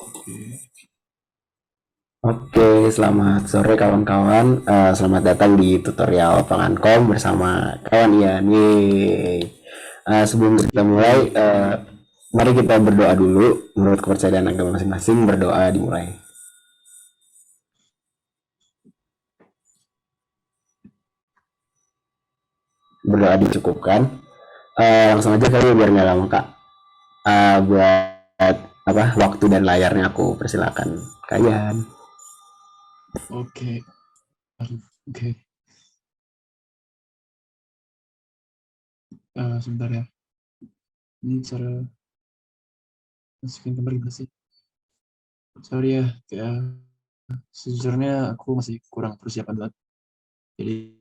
Oke. Oke, selamat sore kawan-kawan. Selamat datang di tutorial Pangancom bersama kawan Ian. Yeay. Sebelum kita mulai, Yeay. mari kita berdoa dulu. Menurut kepercayaan agama masing-masing, berdoa dimulai. Berdoa dicukupkan. Langsung aja kali ya, biar nggak lama kak. Buat apa waktu dan layarnya aku persilakan kalian. Oke. Aduh, oke. Sebentar ya. Ini cara masukin gambar gimana sih? Sorry ya, kayak sejujurnya aku masih kurang persiapan banget. Jadi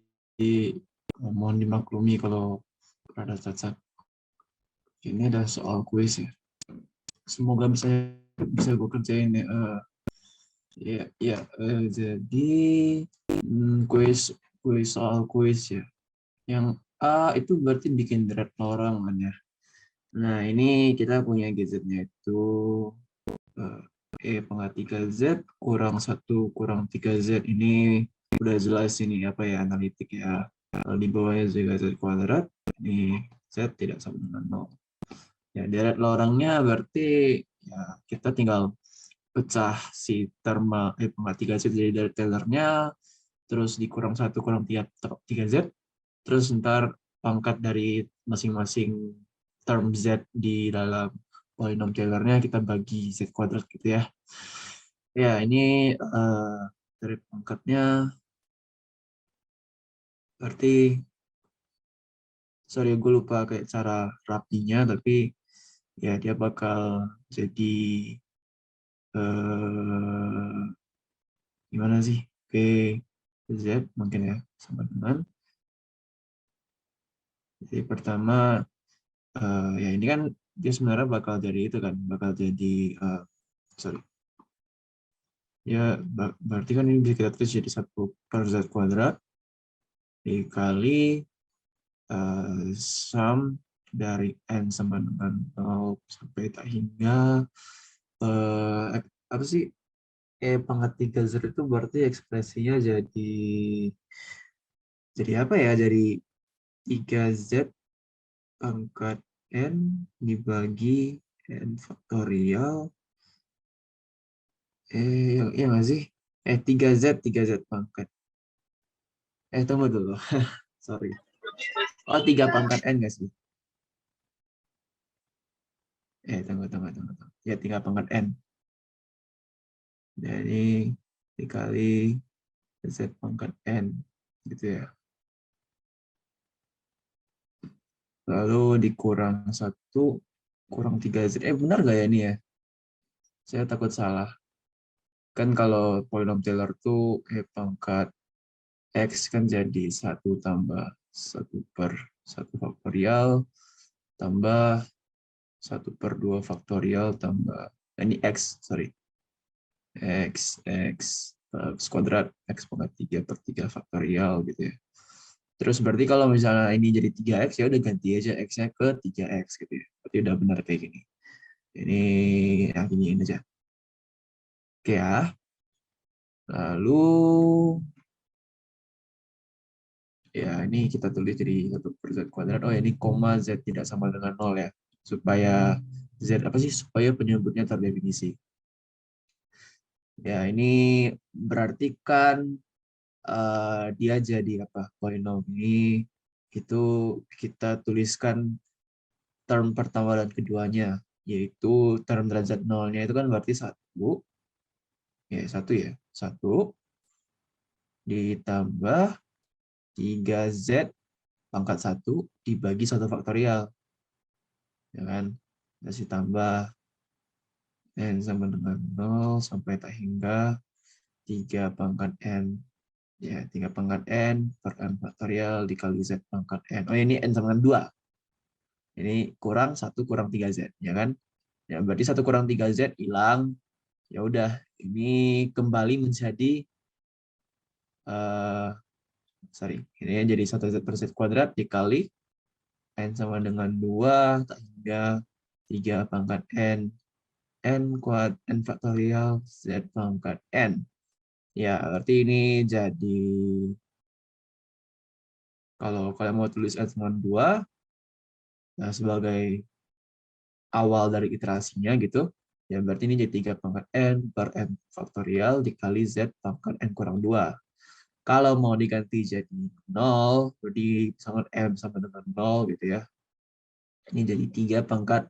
mohon dimaklumi kalau ada cacat. Ini adalah soal kuis ya. Semoga bisa bisa gue kerjain ya. Jadi kuis kuis soal kuis ya. Yang A itu berarti bikin dread orang kan ya. Nah, ini kita punya gadgetnya itu eh, pangkat 3Z kurang satu kurang 3Z ini udah jelas ini apa ya analitik ya. Kalau di bawahnya juga Z kuadrat, ini Z tidak sama dengan 0. Ya, deret lorangnya berarti ya kita tinggal pecah si terma pangkat 3Z jadi deret Taylornya, terus dikurang satu kurang 3Z, terus ntar pangkat dari masing-masing term Z di dalam polinom Taylor-nya kita bagi Z kuadrat gitu ya. Ya, ini dari pangkatnya berarti, sorry gue lupa kayak cara rapinya, tapi ya dia bakal jadi eh, gimana sih? P Z mungkin ya sama dengan. Jadi pertama ya ini kan dia sebenarnya bakal jadi itu kan, bakal jadi sorry. Ya, berarti kan ini bisa kita tulis jadi 1/Z kuadrat dikali sum dari N sama dengan 0 sampai tak hingga apa sih pangkat 3Z itu berarti ekspresinya jadi apa ya, jadi 3Z pangkat N dibagi N faktorial yang iya nggak sih 3Z pangkat tunggu dulu. Sorry. Oh, 3 pangkat N nggak sih? Tunggu. Ya, 3 pangkat N. Jadi, dikali Z pangkat N. Gitu ya. Lalu dikurang 1, kurang 3Z. Benar nggak ya ini ya? Saya takut salah. Kan kalau polinom Taylor tuh pangkat X kan jadi 1 tambah 1/1 faktorial tambah 1/2 faktorial tambah ini X, sorry. X kuadrat X pangkat 3/3 faktorial gitu ya. Terus berarti kalau misalnya ini jadi 3X ya udah ganti aja X-nya ke 3X gitu ya. Berarti udah benar kayak gini. Ini giniin aja. Oke ya. Lalu ya ini kita tulis jadi 1/Z kuadrat. Oh ya ini koma Z tidak sama dengan 0 ya. Supaya Z apa sih? Supaya penyebutnya terdefinisi. Ya ini berarti kan dia jadi apa? Polinom ini itu kita tuliskan term pertama dan keduanya, yaitu term derajat nolnya itu kan berarti 1 ditambah 3Z pangkat 1 dibagi 1 faktorial, ya kan? Kasih tambah N sama dengan 0 sampai tak hingga 3 pangkat N. Ya, 3 pangkat N per N faktorial dikali Z pangkat N. Oh, ini N sama dengan 2. Ini kurang 1 kurang 3Z, ya kan? Ya, berarti 1 kurang 3Z hilang. Ya udah, ini kembali menjadi uh, sorry, ini jadi 1Z/Z kuadrat dikali N sama dengan 2 tak hingga 3 pangkat N. n kuadrat n faktorial z pangkat n. Ya, berarti ini jadi, kalau kalian mau tulis n sama 2, nah sebagai awal dari iterasinya gitu, ya berarti ini jadi 3 pangkat n per n faktorial dikali z pangkat n kurang 2. Kalau mau diganti jadi 0, berarti sangat m sama dengan 0 gitu ya. Ini jadi 3 pangkat.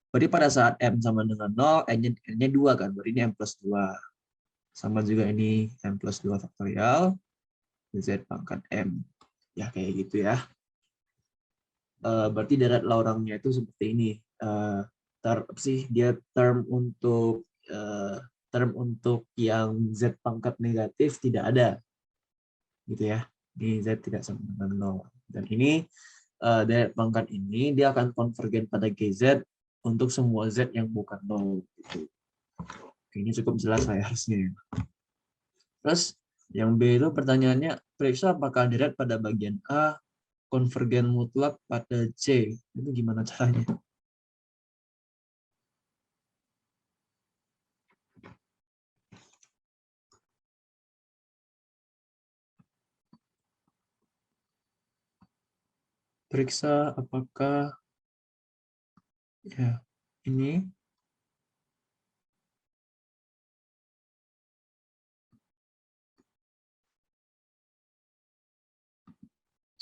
Berarti pada saat m sama dengan 0, n-nya 2 kan, berarti ini m plus 2. Sama juga ini m plus 2 faktorial, z pangkat m. Ya kayak gitu ya. Berarti deret Laurentnya itu seperti ini. Dia term untuk yang z pangkat negatif tidak ada, gitu ya. Ini z tidak sama dengan 0. Dan ini deret pangkat ini dia akan konvergen pada gz untuk semua z yang bukan 0. Gitu. Ini cukup jelas saya harusnya. Terus yang B itu pertanyaannya, periksa apakah deret pada bagian A konvergen mutlak pada C. Itu gimana caranya? Periksa apakah ya ini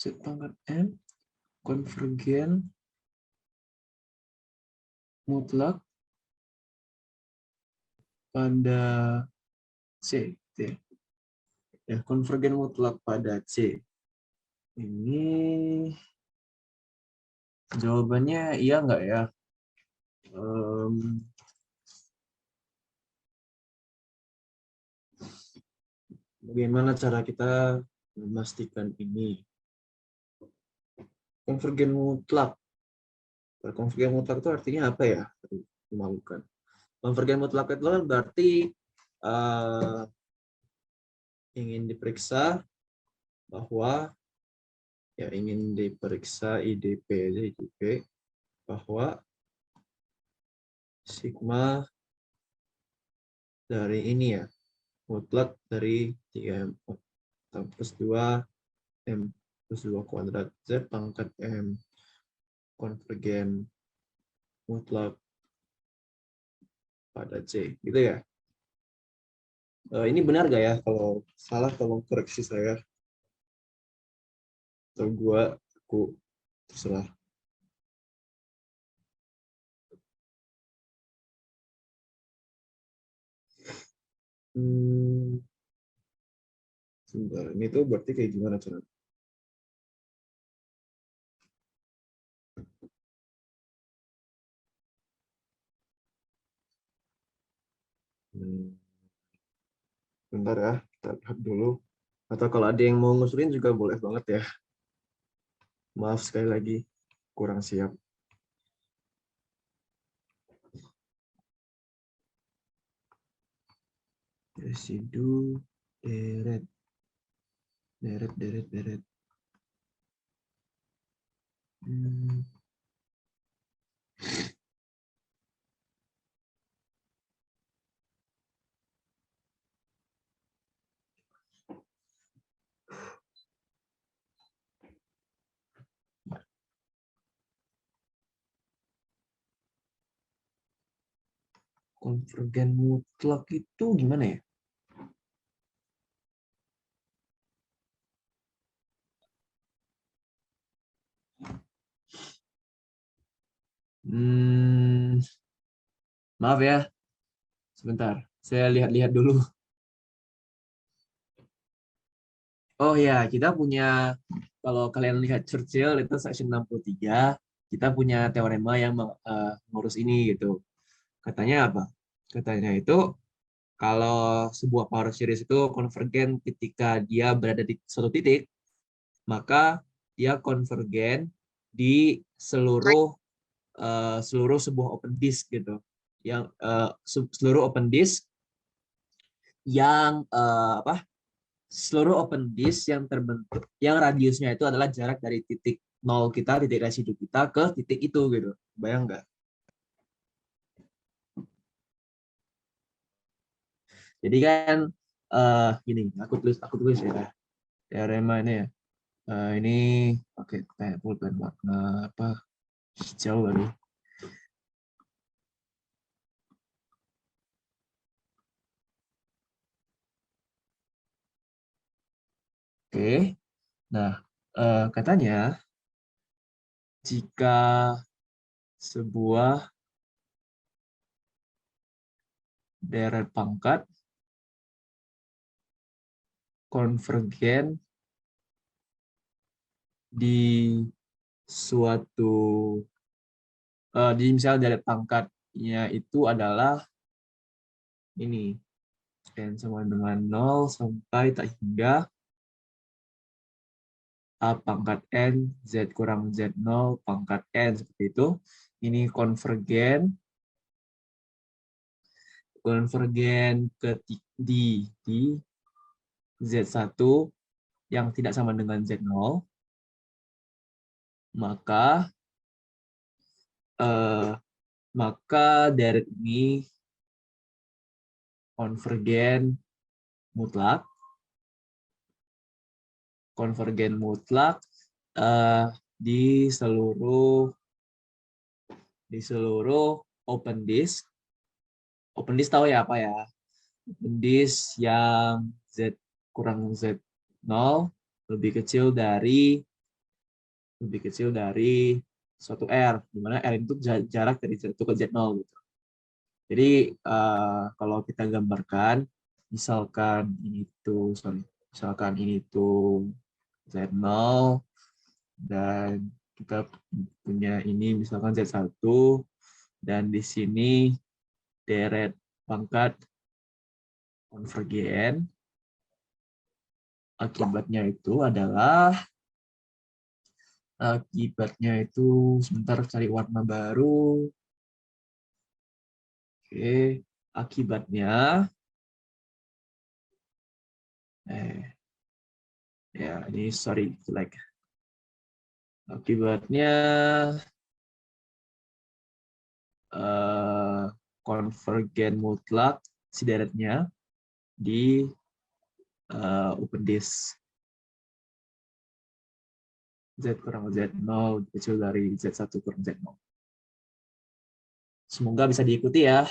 Z pangkat M konvergen mutlak pada C. Ya, konvergen mutlak pada C. Ini jawabannya iya nggak ya? Bagaimana cara kita memastikan ini? Konvergen mutlak. Konvergen mutlak itu artinya apa ya? Memalukan. Konvergen mutlak itu berarti ingin diperiksa bahwa IDP bahwa sigma dari ini ya, mutlak dari 3M plus 2 M plus 2 kuadrat Z pangkat M konvergen mutlak pada C, gitu ya. Ini benar gak ya? Kalau salah tolong koreksi saya. Atau aku terserah. Sebentar, ini tuh berarti kayak gimana caranya? Bentar ya, kita lihat dulu. Atau kalau ada yang mau ngusulin juga boleh banget ya. Maaf sekali lagi, kurang siap. Residu deret. Konvergen mutlak itu gimana ya? Maaf ya, sebentar. Saya lihat-lihat dulu. Oh ya, kita punya, kalau kalian lihat Churchill itu section 63, kita punya teorema yang mengurus ini gitu. Katanya apa? Katanya itu kalau sebuah power series itu konvergen ketika dia berada di suatu titik, maka dia konvergen di seluruh sebuah open disk gitu. Yang seluruh open disk yang seluruh open disk yang terbentuk, yang radiusnya itu adalah jarak dari titik nol kita, titik residu kita ke titik itu gitu. Bayang nggak? Jadi kan gini, aku tulis ya teorema ini ya. Ini pakai pulpen warna apa hijau kali. Oke, nah katanya jika sebuah deret pangkat konvergen di suatu di misal deret pangkatnya itu adalah ini n sama dengan 0 sampai tak hingga a pangkat n z kurang z0 pangkat n seperti itu. Ini konvergen di z1 yang tidak sama dengan z0, maka deret ini konvergen mutlak di seluruh open disk. Open disk tahu ya apa ya? Open disk yang z kurang z0 lebih kecil dari suatu r, di mana r itu jarak dari z1 ke z0 gitu. Jadi kalau kita gambarkan, misalkan ini tuh z0 dan kita punya ini misalkan z1 dan di sini deret pangkat konvergen. Akibatnya itu sebentar cari warna baru. Oke, akibatnya ya ini sorry like akibatnya konvergen mutlak si deretnya di open disk z kurang z0 kecil dari z1 kurang z0. Semoga bisa diikuti ya.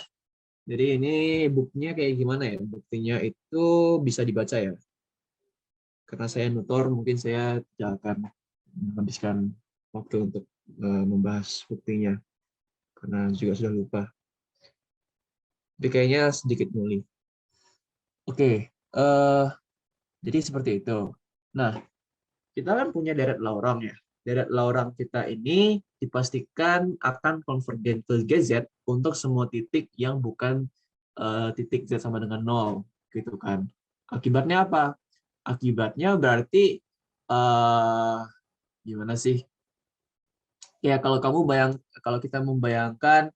Jadi ini buktinya kayak gimana ya? Buktinya itu bisa dibaca ya. Karena saya nutor, mungkin saya tidak akan menghabiskan waktu untuk membahas buktinya. Karena juga sudah lupa. Tapi kayaknya sedikit muli. Oke, jadi seperti itu. Nah, kita kan punya deret Laurent ya. Deret Laurent kita ini dipastikan akan konvergen ke GZ untuk semua titik yang bukan titik Z sama dengan 0. Gitu kan. Akibatnya apa? Akibatnya berarti gimana sih? Ya kalau kita membayangkan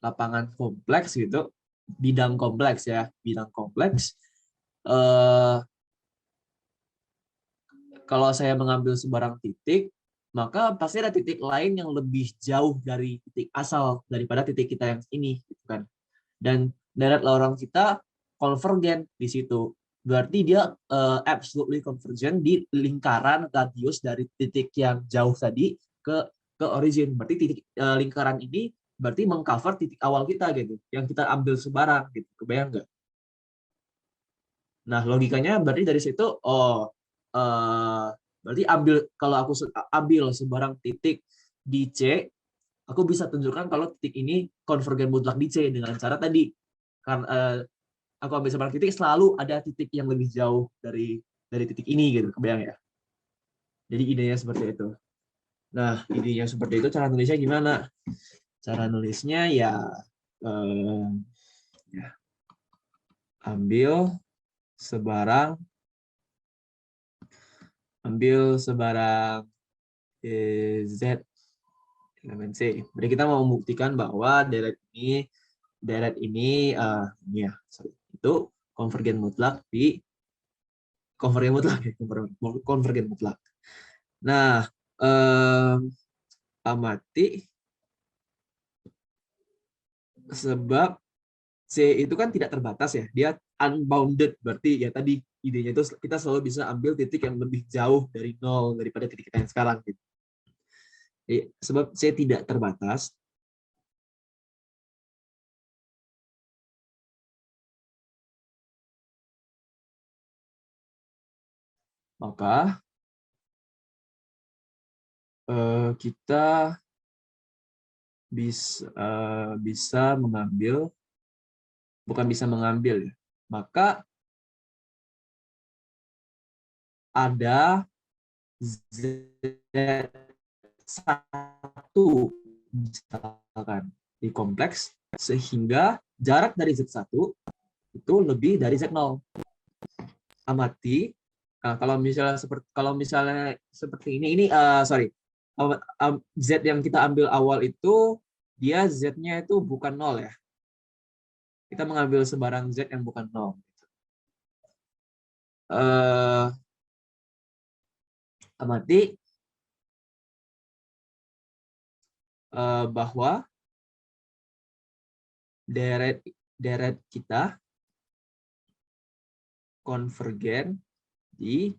lapangan kompleks gitu, bidang kompleks ya, kalau saya mengambil sebarang titik, maka pasti ada titik lain yang lebih jauh dari titik asal daripada titik kita yang ini, gitu kan. Dan deret Laurent kita konvergen di situ. Berarti dia absolutely convergent di lingkaran radius dari titik yang jauh tadi ke origin. Berarti titik lingkaran ini berarti mengcover titik awal kita gitu, yang kita ambil sebarang gitu. Kebayang nggak? Nah, logikanya berarti dari situ berarti kalau aku ambil sebarang titik di C, aku bisa tunjukkan kalau titik ini konvergen mutlak di C dengan cara tadi. Karena aku ambil sebarang titik, selalu ada titik yang lebih jauh dari titik ini gitu, kebayang ya. Jadi idenya seperti itu. Nah, idenya seperti itu, cara nulisnya gimana? Cara nulisnya ya, ambil sebarang Z elemen C. Jadi kita mau membuktikan bahwa deret ini ya, itu konvergen mutlak konvergen mutlak. Nah, amati sebab C itu kan tidak terbatas ya, dia unbounded, berarti ya tadi idenya itu kita selalu bisa ambil titik yang lebih jauh dari nol daripada titik kita yang sekarang gitu. Jadi, sebab C tidak terbatas, maka kita bisa mengambil, bukan bisa mengambil ya, maka ada Z1 misalkan di kompleks sehingga jarak dari Z1 itu lebih dari Z0. Amati, kalau misalnya seperti ini Z yang kita ambil awal itu dia Z-nya itu bukan 0 ya. Kita mengambil sebarang Z yang bukan 0. Amati bahwa deret kita konvergen di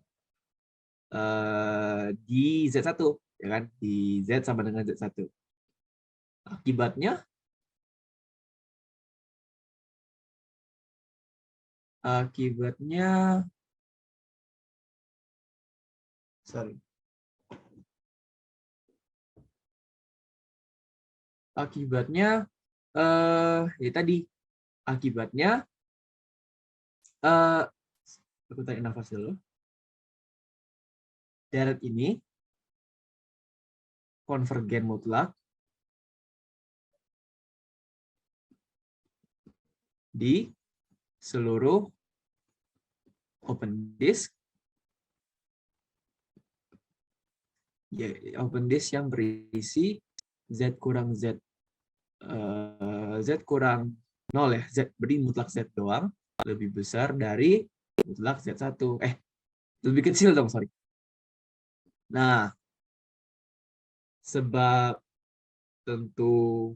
Z1 ya kan, di Z sama dengan Z1. Akibatnya ya tadi akibatnya aku tarik nafas dulu. Deret ini konvergen mutlak di seluruh open disk, ya, open disk yang berisi Z kurang 0 ya, Z beri mutlak Z doang lebih besar dari mutlak Z1. Lebih kecil dong, sorry. Nah, sebab tentu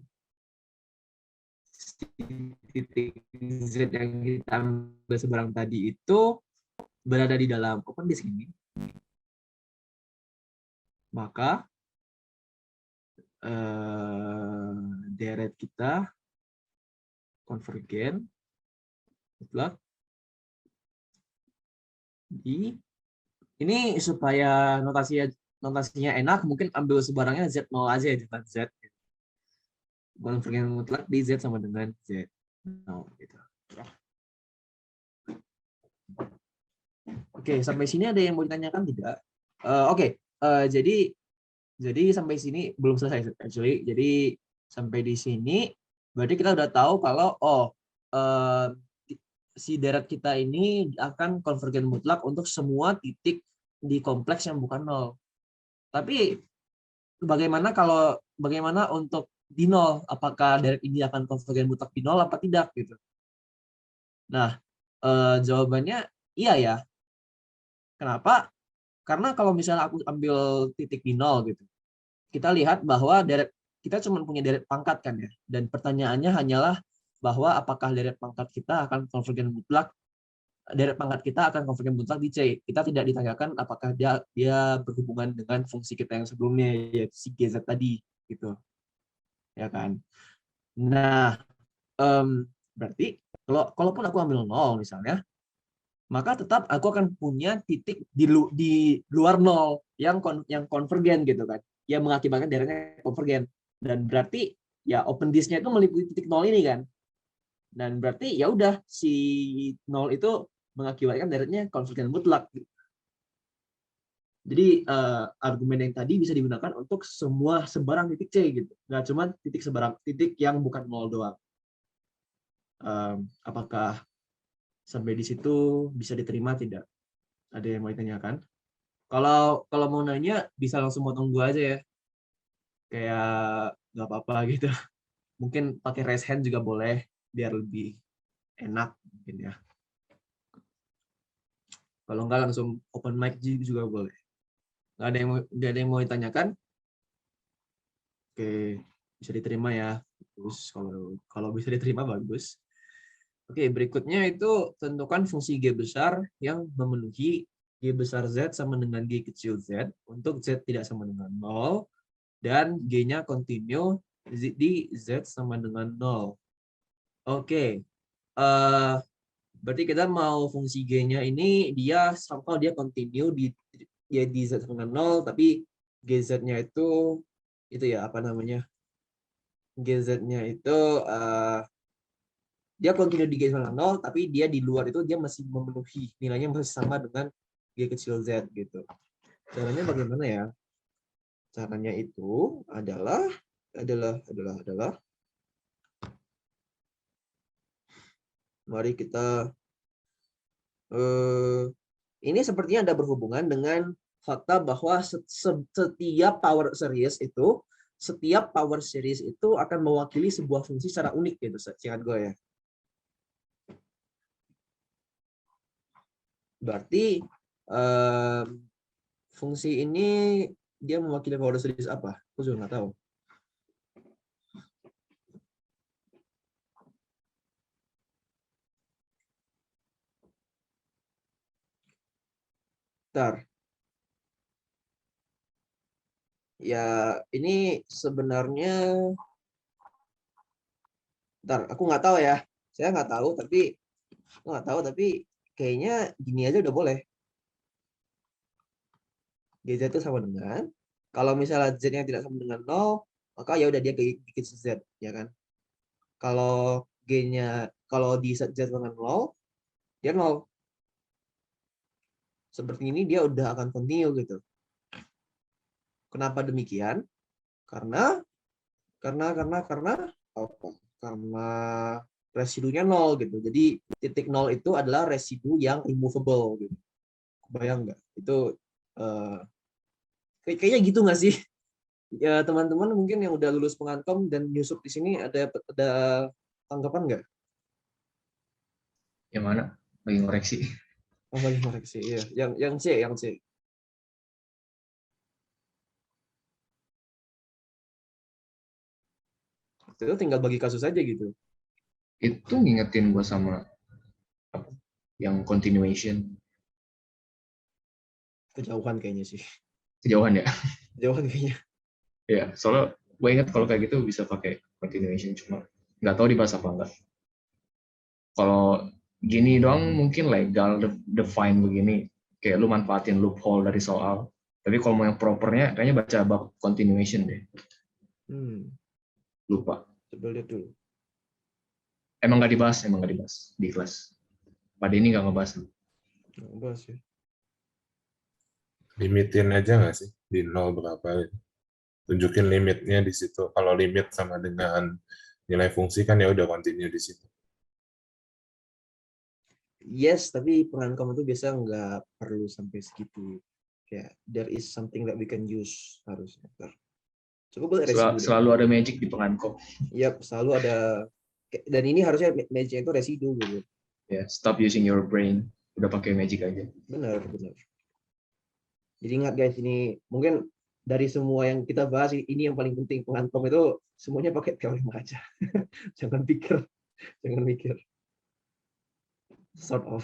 titik Z yang kita ambil seberang tadi itu berada di dalam open disk ini, maka deret kita konvergen mutlak di ini. Supaya notasinya enak, mungkin ambil sebarangnya Z0 aja ya, Z. Konvergen mutlak di Z sama dengan Z0 gitu. Oke, sampai sini ada yang mau ditanyakan tidak? Oke, jadi sampai sini belum selesai actually. Jadi sampai di sini berarti kita udah tahu kalau si deret kita ini akan konvergen mutlak untuk semua titik di kompleks yang bukan 0. Tapi bagaimana untuk di 0? Apakah deret ini akan konvergen mutlak di 0 apa tidak gitu? Nah, jawabannya iya ya. Kenapa? Karena kalau misalnya aku ambil titik di 0 gitu, kita lihat bahwa kita cuma punya deret pangkat kan ya. Dan pertanyaannya hanyalah bahwa apakah deret pangkat kita akan konvergen mutlak di C. Kita tidak ditanyakan apakah dia berhubungan dengan fungsi kita yang sebelumnya, yaitu si GZ tadi gitu. Ya kan? Nah, berarti kalaupun aku ambil 0 misalnya, maka tetap aku akan punya titik di luar 0 yang konvergen gitu kan, yang mengakibatkan deretnya konvergen. Dan berarti ya open disk-nya itu meliputi titik 0 ini kan, dan berarti ya udah si 0 itu mengakibatkan deretnya konvergen mutlak. Jadi argumen yang tadi bisa digunakan untuk semua sebarang titik C gitu, nggak cuma titik yang bukan 0 doang. Apakah sampai di situ bisa diterima tidak? Ada yang mau ditanyakan? Kalau mau nanya bisa langsung potong gua aja ya. Kayak nggak apa-apa gitu. Mungkin pakai raise hand juga boleh biar lebih enak mungkin ya. Kalau nggak langsung open mic juga boleh. Nggak ada yang mau ditanyakan? Oke, bisa diterima ya. Bagus, kalau bisa diterima bagus. Oke, berikutnya itu tentukan fungsi G besar yang memenuhi G besar Z sama dengan G kecil Z untuk Z tidak sama dengan 0 dan G-nya continue di Z sama dengan 0. Oke, eh berarti kita mau fungsi G-nya ini dia somehow dia continue di Z sama dengan 0, tapi GZ-nya itu ya apa namanya? GZ-nya itu dia continue di G sama 0, tapi dia di luar itu dia masih memenuhi nilainya masih sama dengan G kecil Z gitu. Caranya bagaimana ya? Caranya itu adalah mari kita ini sepertinya ada berhubungan dengan fakta bahwa setiap power series itu akan mewakili sebuah fungsi secara unik gitu, singkat gue ya. Berarti fungsi ini dia mewakili power series apa? Aku juga nggak tahu. Bentar. Ya, ini sebenarnya bentar, aku nggak tahu ya. Saya nggak tahu, tapi kayaknya gini aja udah boleh. GZ itu sama dengan kalau misalnya Z-nya tidak sama dengan 0, maka ya udah dia bikin Z, ya kan? Kalau G-nya kalau di Z dengan 0, dia 0. Seperti ini dia udah akan continue gitu. Kenapa demikian? Karena apa? Karena residunya 0 gitu. Jadi titik 0 itu adalah residu yang removable gitu. Bayang nggak? Itu kayaknya gitu nggak sih? Ya teman-teman mungkin yang udah lulus pengankom dan nyusup di sini ada tanggapan nggak? Yang mana? Lagi ngoreksi. Oh, lagi koreksi ya. Yang C. Itu tinggal bagi kasus aja gitu. Itu ngingetin gue sama apa, yang continuation. Kejauhan kayaknya sih. Kejauhan ya. Kejauhan kayaknya. Ya, soalnya gue ingat kalau kayak gitu bisa pakai continuation, cuma nggak tahu dibahas apa enggak. Kalau gini doang mungkin legal define begini, kayak lu manfaatin loophole dari soal. Tapi kalau mau yang propernya kayaknya baca bab continuation deh. Lupa. Coba lihat dulu. Emang nggak dibahas di kelas. Pada ini nggak ngebahas. Nggak bahas ya. Limitin aja nggak sih di nol berapa? Tunjukin limitnya di situ. Kalau limit sama dengan nilai fungsi kan ya udah continue di situ. Yes, tapi pengankom itu biasa nggak perlu sampai segitu. Kayak there is something that we can use harusnya. Coba gue residu deh. Selalu ada magic di pengankom. Yap, selalu ada. Dan ini harusnya magic itu residu gitu. Ya, stop using your brain. Udah pakai magic aja. Benar. Jadi ingat guys, ini mungkin dari semua yang kita bahas ini yang paling penting. Pengankom itu semuanya pakai teorema aja. Jangan mikir. Sort of.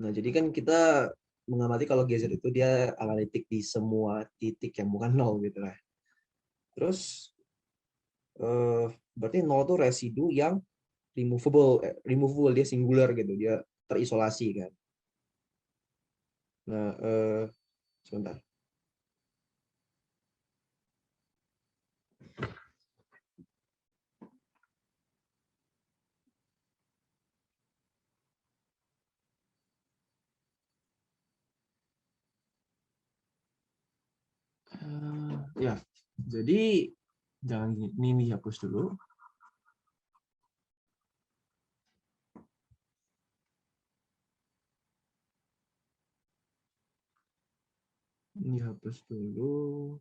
Nah, jadi kan kita mengamati kalau GZ itu dia analitik di semua titik yang bukan nol gitu lah. Terus berarti nol itu residu yang removable dia singular gitu, dia terisolasi kan. Nah, sebentar. Ya, jadi jangan ini hapus dulu. Ini hapus dulu.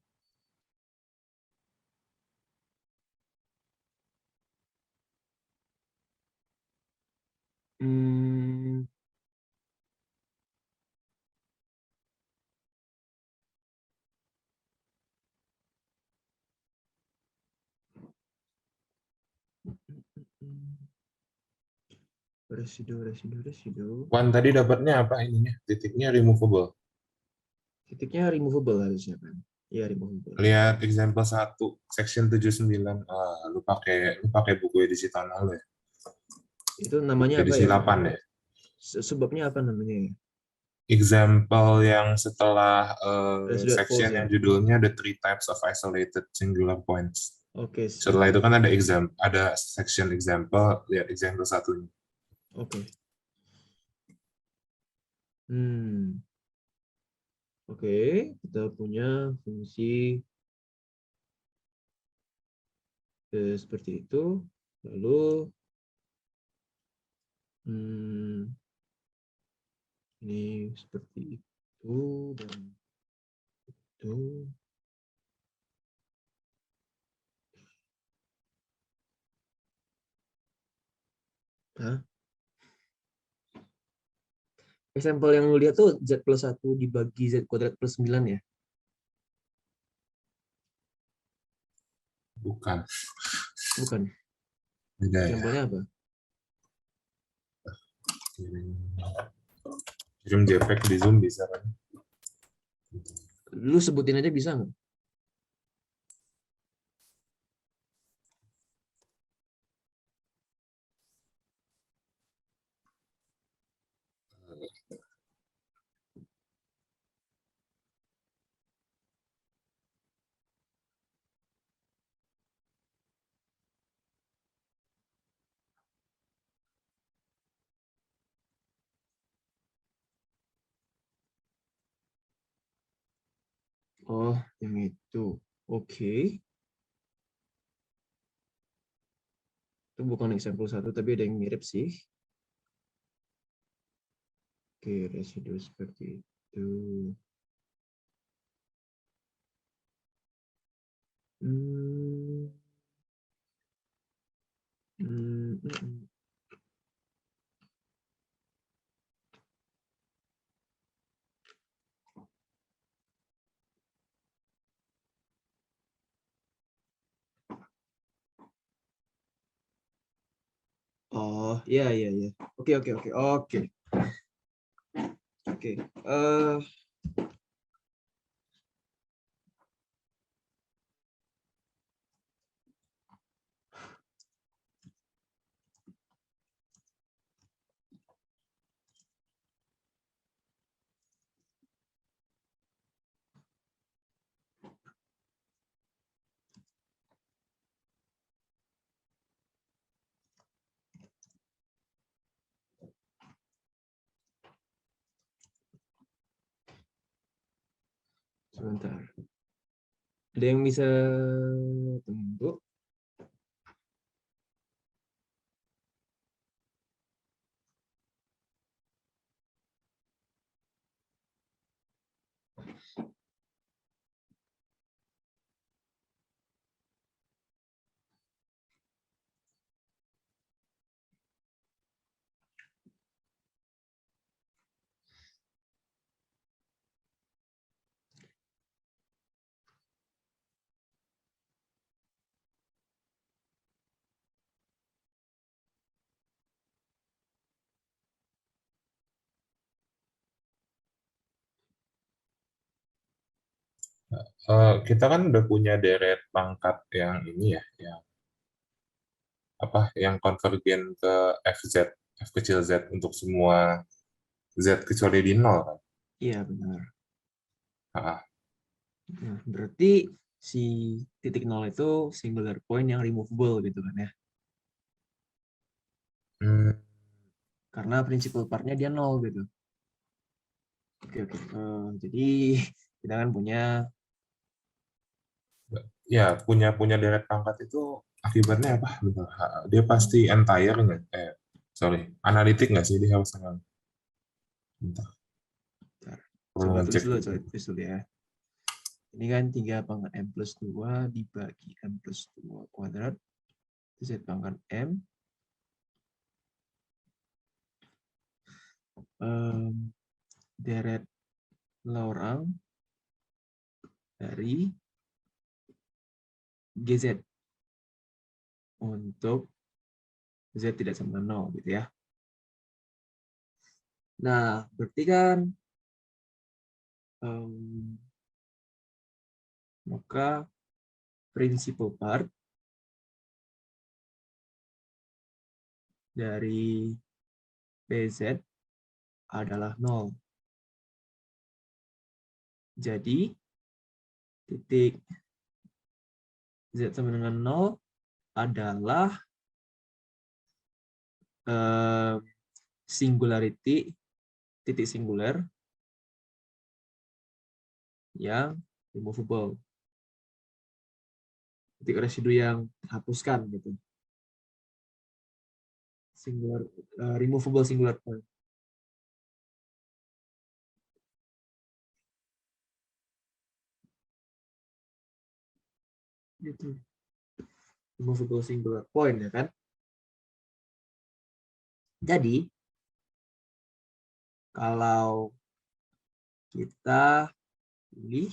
Residu. Wan tadi dapatnya apa ininya? Titiknya removable. Titiknya removable harusnya kan? Iya, removable. Lihat example 1, section 79. Lu pakai buku edisi tahun lalu ya? Itu namanya apa Edisi ya? 8 ya? Sebabnya apa namanya ya? Example yang setelah Residual section falls ya? yang judulnya The Three Types of Isolated Singular Points. Oke, Setelah itu kan ada section example, lihat example 1. Oke. Oke, kita punya fungsi seperti itu. Lalu ini seperti itu dan itu. Hah? Sampel yang lu lihat tuh Z plus 1 dibagi Z kuadrat plus 9 ya? Bukan. Bukan. Beda ya. Sampelnya apa? Kirim JPEG di Zoom bisa kan? Lu sebutin aja bisa nggak? Oh, yang itu. Oke. Itu bukan example 1, tapi ada yang mirip sih. Oke, residu seperti itu. Hmm. Oh, iya. Oke. Sebentar. Ada yang bisa tunggu? Kita kan udah punya deret pangkat yang ini ya, yang konvergen ke f kecil z untuk semua z kecuali di 0 kan. Iya, benar. Ah, Nah, berarti si titik 0 itu singular point yang removable gitu kan ya. Karena principal part-nya dia 0 gitu. Oke. Jadi kita kan punya ya punya deret pangkat itu akibatnya apa? Dia pasti entire nggak? Analitik nggak sih dia harus dengan? Bentar. Perlu coba ngecek tulis juga. dulu ya. Ini kan 3 pangkat M plus 2 dibagi M plus 2 kuadrat. Z pangkat M. Deret lorang dari GZ untuk Z tidak sama dengan 0 gitu ya. Nah, berarti kan maka principal part dari PZ adalah 0. Jadi, titik Z sama dengan 0 adalah singularity, titik singular yang removable. Titik residu yang terhapuskan gitu. Singular, removable singular point. Gitu. Removable singular point ya kan. Jadi kalau kita pilih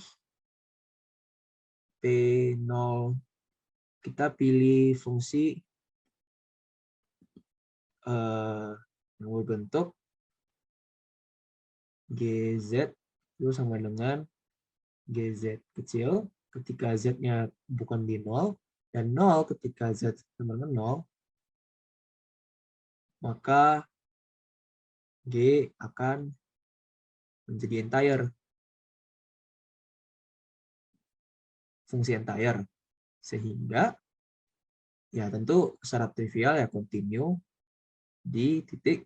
P0, kita pilih fungsi yang berbentuk GZ itu sama dengan GZ kecil ketika Z-nya bukan di 0 dan 0 ketika Z sama dengan 0, maka G akan menjadi entire, fungsi entire, sehingga ya tentu secara trivial ya continue di titik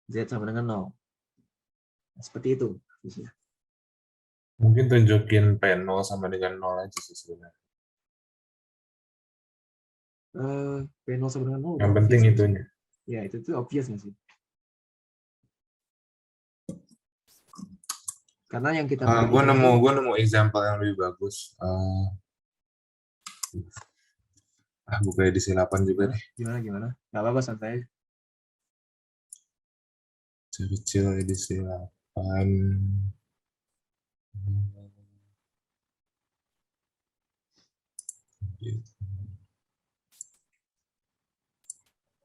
Z sama dengan 0. Nah, seperti itu. Mungkin tunjukin P0 sama dengan 0 aja sih sebenarnya. P0 sama dengan 0 Yang udah penting obvious, itunya. ya itu tuh obvious nggak sih? Karena yang kita Gue perhatikan nemu example yang lebih bagus. Buka edisi 8 juga deh. Gimana? Nggak apa-apa, santai. Kecil edisi 8.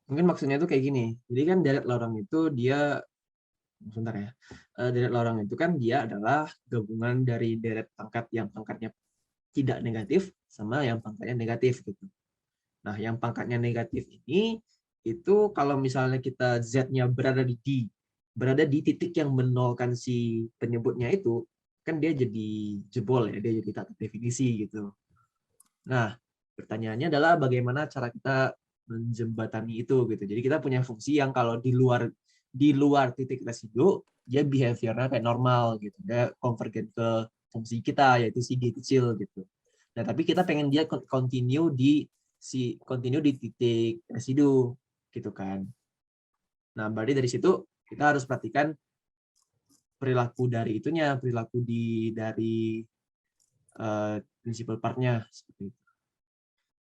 Mungkin maksudnya itu kayak gini. Jadi kan deret lorong itu dia, sebentar ya. Deret lorong itu kan dia adalah gabungan dari deret pangkat yang pangkatnya tidak negatif sama yang pangkatnya negatif gitu. Nah, yang pangkatnya negatif ini itu kalau misalnya kita Z-nya berada di titik yang menolkan si penyebutnya itu, kan dia jadi jebol ya, dia jadi tak definisi gitu. Nah, pertanyaannya adalah bagaimana cara kita menjembatani itu gitu. Jadi kita punya fungsi yang kalau di luar titik residu dia behaviornya kayak normal gitu. Dia konvergen ke fungsi kita yaitu si G kecil gitu. Nah, tapi kita pengen dia continue di titik residu gitu kan. Nah, berarti dari situ kita harus perhatikan perilaku dari principal part-nya seperti itu.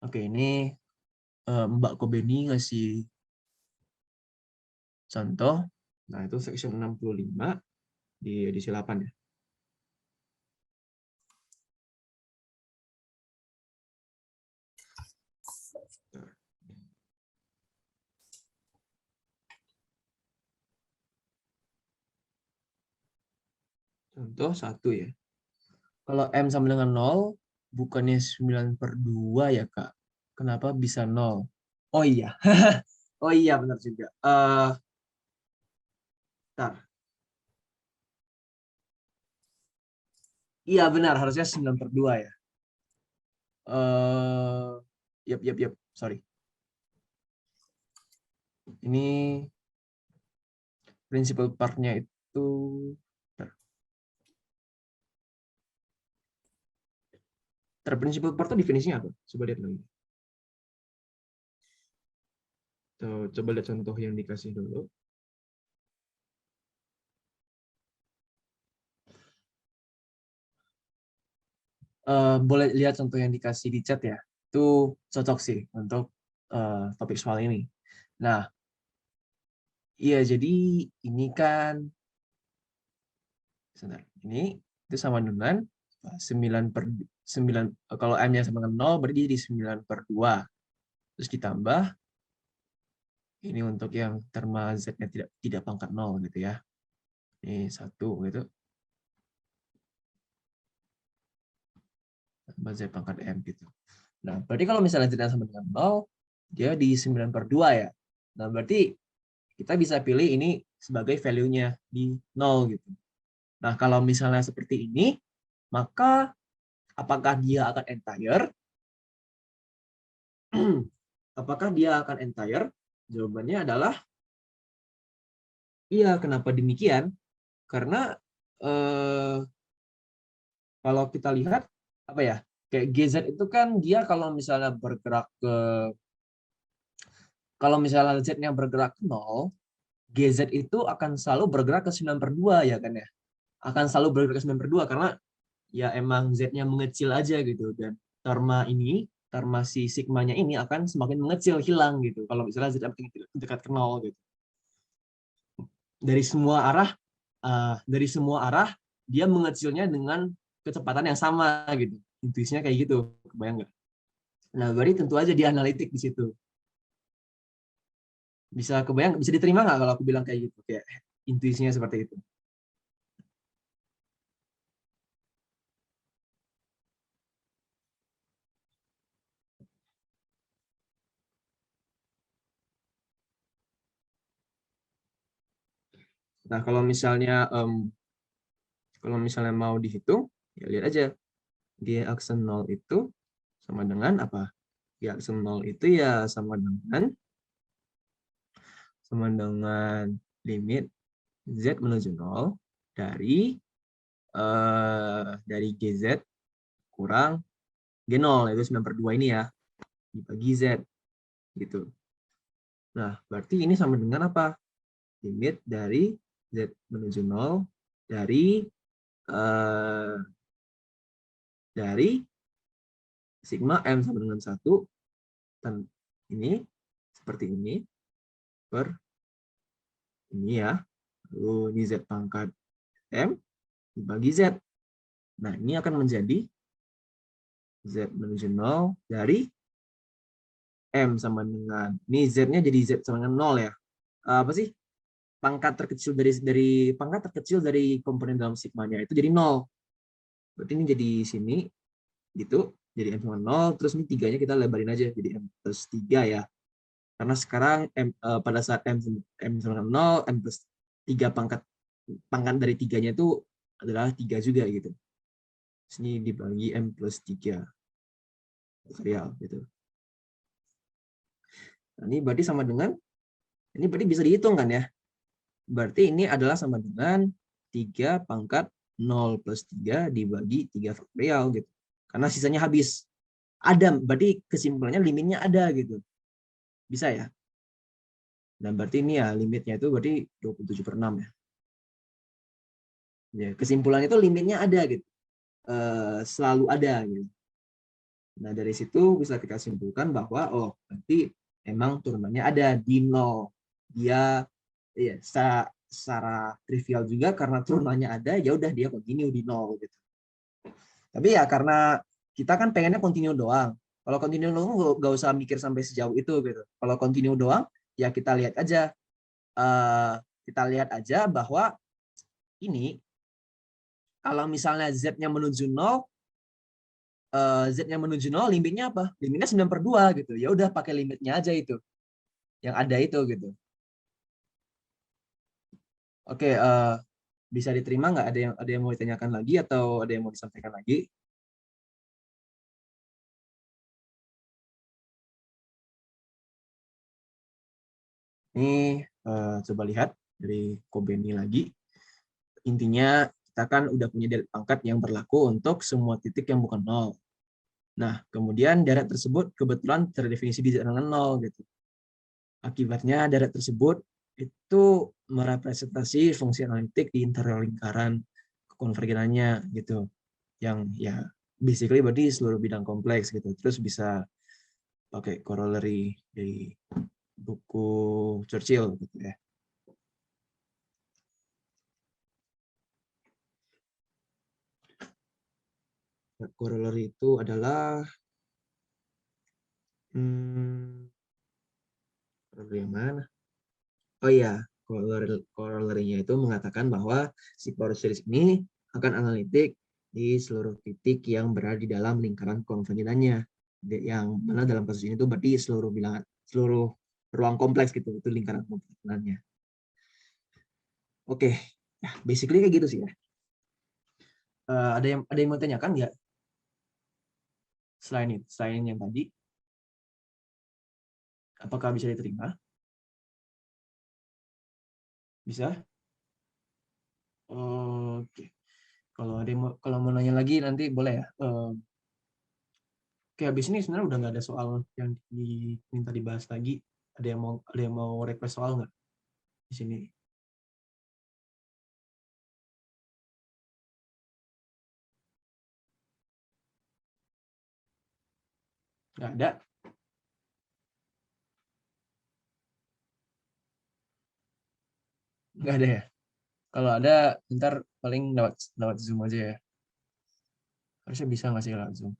Oke, ini Mbak Kobeni ngasih contoh. Nah, itu section 65 di edisi 8 ya. Contoh 1 ya. Kalau M sama dengan 0, bukannya 9/2 ya, Kak? Kenapa bisa 0? Oh iya. Oh iya, benar juga. Bentar. Iya, benar. Harusnya 9/2 ya. Yap. Sorry. Ini principal part-nya itu... Principal part itu definisinya apa? Coba lihat lagi. Coba lihat contoh yang dikasih dulu. Boleh lihat contoh yang dikasih di chat ya. Itu cocok sih untuk topik soal ini. Nah, iya jadi ini kan ini itu sama dengan 9/9. Kalau M-nya sama dengan 0 berarti jadi 9/2. Terus ditambah Ini untuk yang terma Z-nya tidak pangkat 0 gitu ya. Ini 1 gitu. Tambah Z pangkat M gitu. Nah, berarti kalau misalnya Z sama dengan 0, dia di 9/2 ya. Nah, berarti kita bisa pilih ini sebagai value-nya di 0 gitu. Nah, kalau misalnya seperti ini, maka apakah dia akan entire? Apakah dia akan entire? Jawabannya adalah iya. Kenapa demikian? Karena kalau kita lihat apa ya, kayak GZ itu kan dia kalau misalnya Z-nya bergerak ke 0, GZ itu akan selalu bergerak ke 9/2 ya kan ya. Akan selalu bergerak ke 9/2 karena ya emang Z-nya mengecil aja gitu, dan terma si sigmanya ini akan semakin mengecil, hilang gitu kalau misalnya Z dekat ke 0 gitu. Dari semua arah dia mengecilnya dengan kecepatan yang sama gitu. Intuisinya kayak gitu, kebayang nggak? Nah, berarti tentu aja dia analitik di situ. Bisa kebayang, bisa diterima nggak kalau aku bilang kayak gitu, kayak intuisinya seperti itu? Nah, kalau misalnya mau dihitung, ya lihat aja. G aksen 0 itu sama dengan apa? G aksen 0 itu ya sama dengan limit Z menuju 0 dari GZ kurang G0, itu 9/2 ini ya, dibagi Z gitu. Nah, berarti ini sama dengan apa? Limit dari Z menuju 0 dari sigma M sama dengan 1, dan ini seperti ini per ini ya. Lalu ini Z pangkat M dibagi Z. Nah, ini akan menjadi Z menuju 0 dari M sama dengan, ini Z-nya jadi Z sama dengan 0 ya. Apa sih? Pangkat terkecil dari komponen dalam sigmanya itu jadi 0. Berarti ini jadi sini gitu, jadi M sama 0, terus ini 3-nya kita lebarin aja jadi M plus 3 ya. Karena sekarang pada saat M sama dengan 0, M plus 3 pangkat dari 3-nya itu adalah 3 juga gitu. Sini dibagi M plus 3 faktorial gitu. Nah, ini berarti sama dengan, ini berarti bisa dihitung kan ya. Berarti ini adalah sama dengan 3 pangkat 0 plus 3 dibagi 3 faktorial gitu. Karena sisanya habis. Ada, berarti kesimpulannya limitnya ada gitu. Bisa ya? Dan berarti ini ya limitnya itu berarti 27/6 ya. Ya, kesimpulannya itu limitnya ada gitu. Selalu ada gitu. Nah, dari situ bisa kita simpulkan bahwa oh, berarti emang turunannya ada di 0. Dia ya secara trivial juga karena turunannya ada, ya udah dia continue di 0 gitu. Tapi ya karena kita kan pengennya continue doang. Kalau continue doang nggak usah mikir sampai sejauh itu gitu. Kalau continue doang ya kita lihat aja bahwa ini kalau misalnya Z-nya menuju 0, Z-nya menuju 0, limitnya apa? Limitnya 9/2 gitu. Ya udah pakai limitnya aja itu. Yang ada itu gitu. Oke, bisa diterima nggak? Ada yang mau ditanyakan lagi atau ada yang mau disampaikan lagi? Ini coba lihat dari Kobeni lagi. Intinya kita kan udah punya deret pangkat yang berlaku untuk semua titik yang bukan 0. Nah, kemudian deret tersebut kebetulan terdefinisi di dengan 0 gitu. Akibatnya deret tersebut itu merepresentasi fungsi analitik di interior lingkaran konvergenannya gitu. Yang ya basically berarti seluruh bidang kompleks gitu. Terus bisa pakai corollary dari buku Churchill gitu ya. Corollary itu adalah corollary yang mana? Oh iya, corollary-nya itu mengatakan bahwa si power series ini akan analitik di seluruh titik yang berada di dalam lingkaran konvensionalnya. Yang mana dalam kasus ini tuh berarti seluruh ruang kompleks gitu, itu lingkaran konvensionalnya. Oke, ya, basically kayak gitu sih ya. Ada yang mau tanyakan nggak? Selain yang tadi, apakah bisa diterima? Bisa? Oke. Kalau mau nanya lagi nanti boleh ya. Oke, habis ini sebenarnya udah nggak ada soal yang diminta dibahas lagi. Ada yang mau request soal nggak di sini? Nggak ada? Nggak ada ya? Kalau ada, ntar paling lewat Zoom aja ya. Harusnya bisa nggak sih lewat Zoom?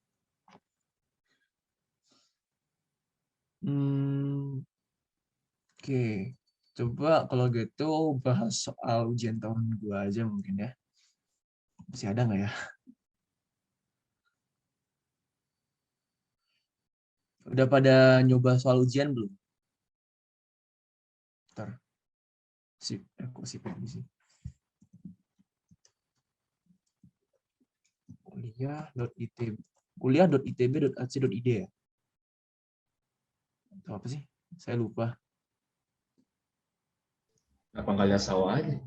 Oke. Coba kalau gitu bahas soal ujian tahun 2 aja mungkin ya. Masih ada nggak ya? Udah pada nyoba soal ujian belum? Ntar. Kok sip di sini. kuliah.itb.ac.id ya? Atau apa sih? Saya lupa. Apa nggak lihat sawah aja?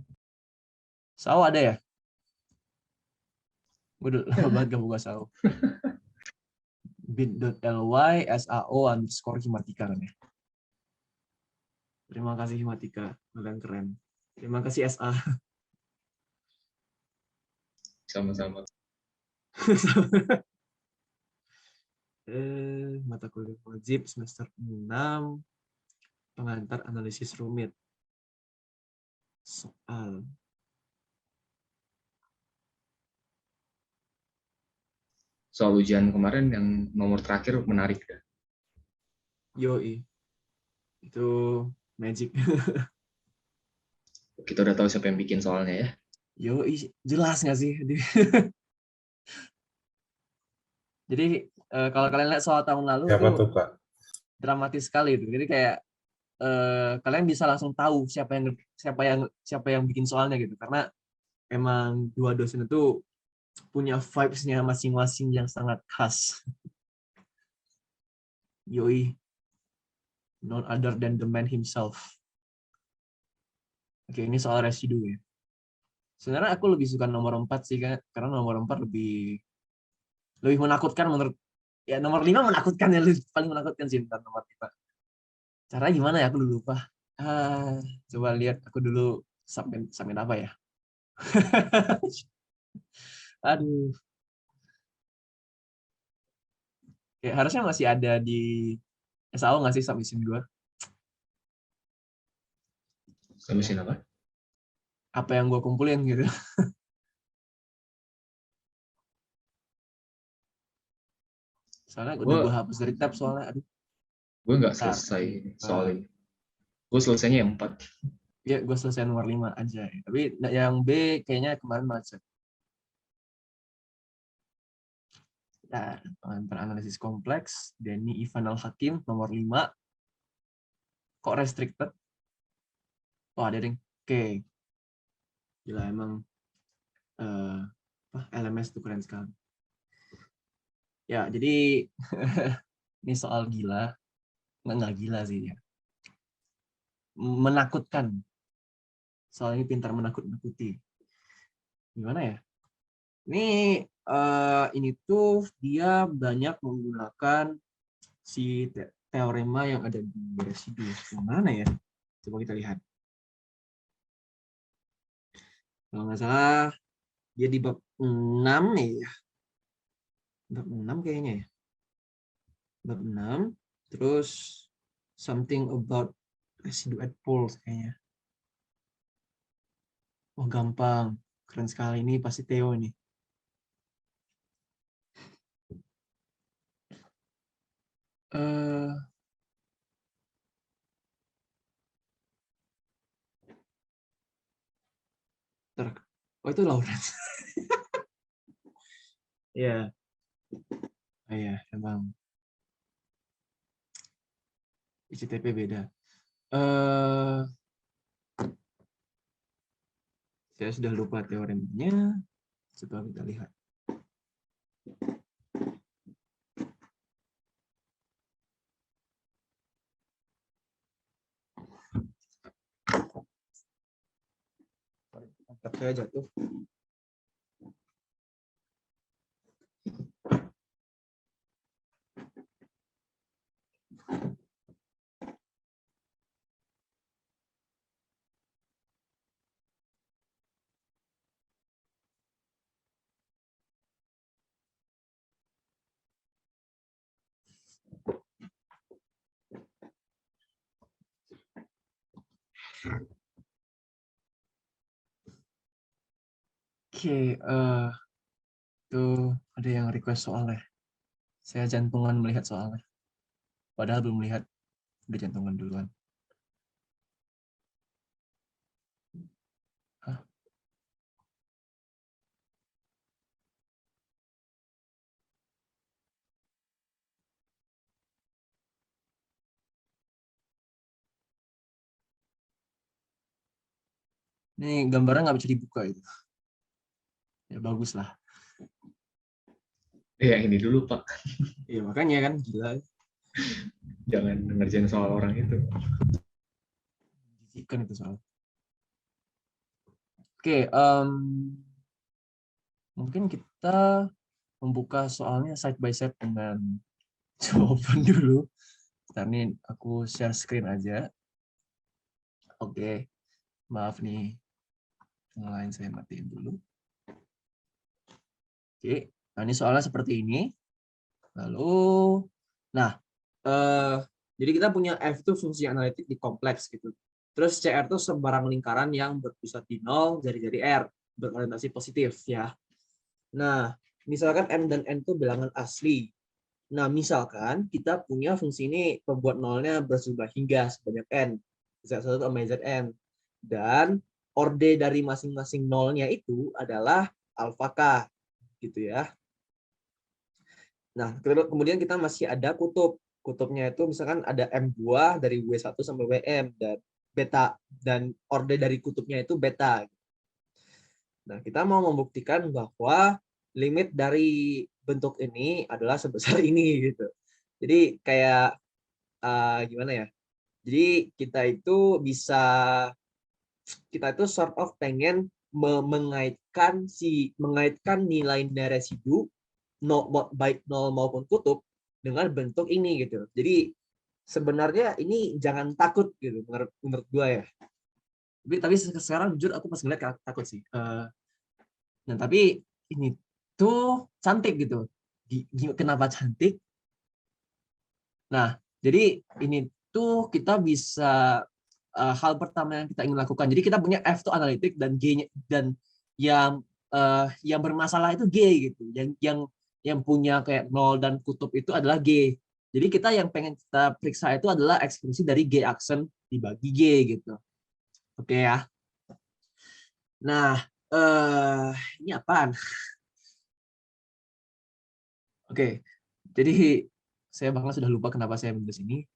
Sao ada ya? Gue udah lama banget gak buka Sao. bit.ly SAO_Himatika kan ya. Terima kasih Himatika, kalian keren. Terima kasih SA. Sama-sama. Mata kuliah wajib semester 6, pengantar analisis rumit. Soal. Soal ujian kemarin yang nomor terakhir menarik ya. Yoi. Itu magic. Kita udah tahu siapa yang bikin soalnya ya. Yoi, jelas nggak sih? Jadi kalau kalian lihat soal tahun lalu Siapa tuh tuh, Kak? dramatis sekali itu. Jadi kayak kalian bisa langsung tahu siapa yang bikin soalnya gitu. Karena emang dua dosen itu punya vibes-nya masing-masing yang sangat khas. Yoi, none other than the man himself. Oke, ini soal residu ya. Sebenarnya aku lebih suka nomor 4 sih kan, karena nomor 4 lebih menakutkan menurut ya, nomor 5 menakutkan ya, paling menakutkan sih tentang nomor 5. Caranya gimana ya, aku dulu lupa. Coba lihat aku dulu submit apa ya. Aduh, kayak harusnya masih ada di SAO nggak sih submission gue? Submission apa? Apa yang gue kumpulin gitu. Soalnya udah gue Gue hapus dari tab soalnya. Aduh, nggak bentar. selesai soal ini. Gue selesainya yang 4. Ya, gue selesai nomor 5 aja. Tapi yang B kayaknya kemarin macet. Nah, pengantar analisis kompleks, Denny Ivan Al-Hakim, nomor 5. Kok restricted? Oh, ada ding. Oke. Gila, emang LMS itu keren sekali. Ya, jadi ini soal gila. Nggak gila sih ya. Menakutkan. Soal ini pintar menakut-nakuti. Gimana ya? Ini tuh dia banyak menggunakan si teorema yang ada di residu. Yang mana ya? Coba kita lihat. Kalau nggak salah, dia di bab 6 nih ya. Bab 6 kayaknya ya. Bab 6, terus something about residue at poles kayaknya. Oh, gampang. Keren sekali. Ini pasti Theo ini. Oh itu Lawrence. Iya. Oh, iya, emang ICTP beda. Saya sudah lupa teoremnya. Coba kita lihat. Mantap, saya jatuh. Oke, tuh ada yang request soalnya. Saya jantungan melihat soalnya. Padahal belum melihat, udah jantungan duluan. Hah? Ini gambarnya nggak bisa dibuka itu. Ya bagus lah. Ya ini dulu Pak, Iya makanya kan gila. jangan ngerjain soal orang itu. Jijikan itu soal. Oke, mungkin kita membuka soalnya side by side dengan jawaban dulu. Ntar nih aku share screen aja. Oke, maaf nih. Yang lain saya matiin dulu. Oke, nah ini soalnya seperti ini. Lalu, nah, jadi kita punya F itu fungsi analitik di kompleks gitu. Terus CR itu sebarang lingkaran yang berpusat di 0, jari-jari R, berorientasi positif ya. Nah, misalkan M dan N itu bilangan asli. Nah, misalkan kita punya fungsi ini pembuat nolnya berjumlah hingga sebanyak N, Z1 sampai Zn. Dan orde dari masing-masing nolnya itu adalah alfa K, gitu ya. Nah, kemudian kita masih ada kutub. Kutubnya itu misalkan ada M buah dari W1 sampai WM dan beta, dan orde dari kutubnya itu beta. Nah, kita mau membuktikan bahwa limit dari bentuk ini adalah sebesar ini gitu. Jadi kayak gimana ya? Jadi kita itu sort of pengen mengaitkan nilai residu baik nol maupun kutub dengan bentuk ini gitu. Jadi sebenarnya ini jangan takut gitu menurut gue ya. Tapi sekarang jujur aku pas ngeliat takut sih. Nah tapi ini tuh cantik gitu. Kenapa cantik? Nah jadi ini tuh kita bisa hal pertama yang kita ingin lakukan. Jadi kita punya F itu analitik dan G-nya, dan yang bermasalah itu G gitu. Yang punya kayak nol dan kutub itu adalah G. Jadi kita yang pengen kita periksa itu adalah ekspresi dari G aksen dibagi G gitu. Oke ya. Nah, ini apaan? Oke. Jadi saya bahkan sudah lupa kenapa saya menulis ini.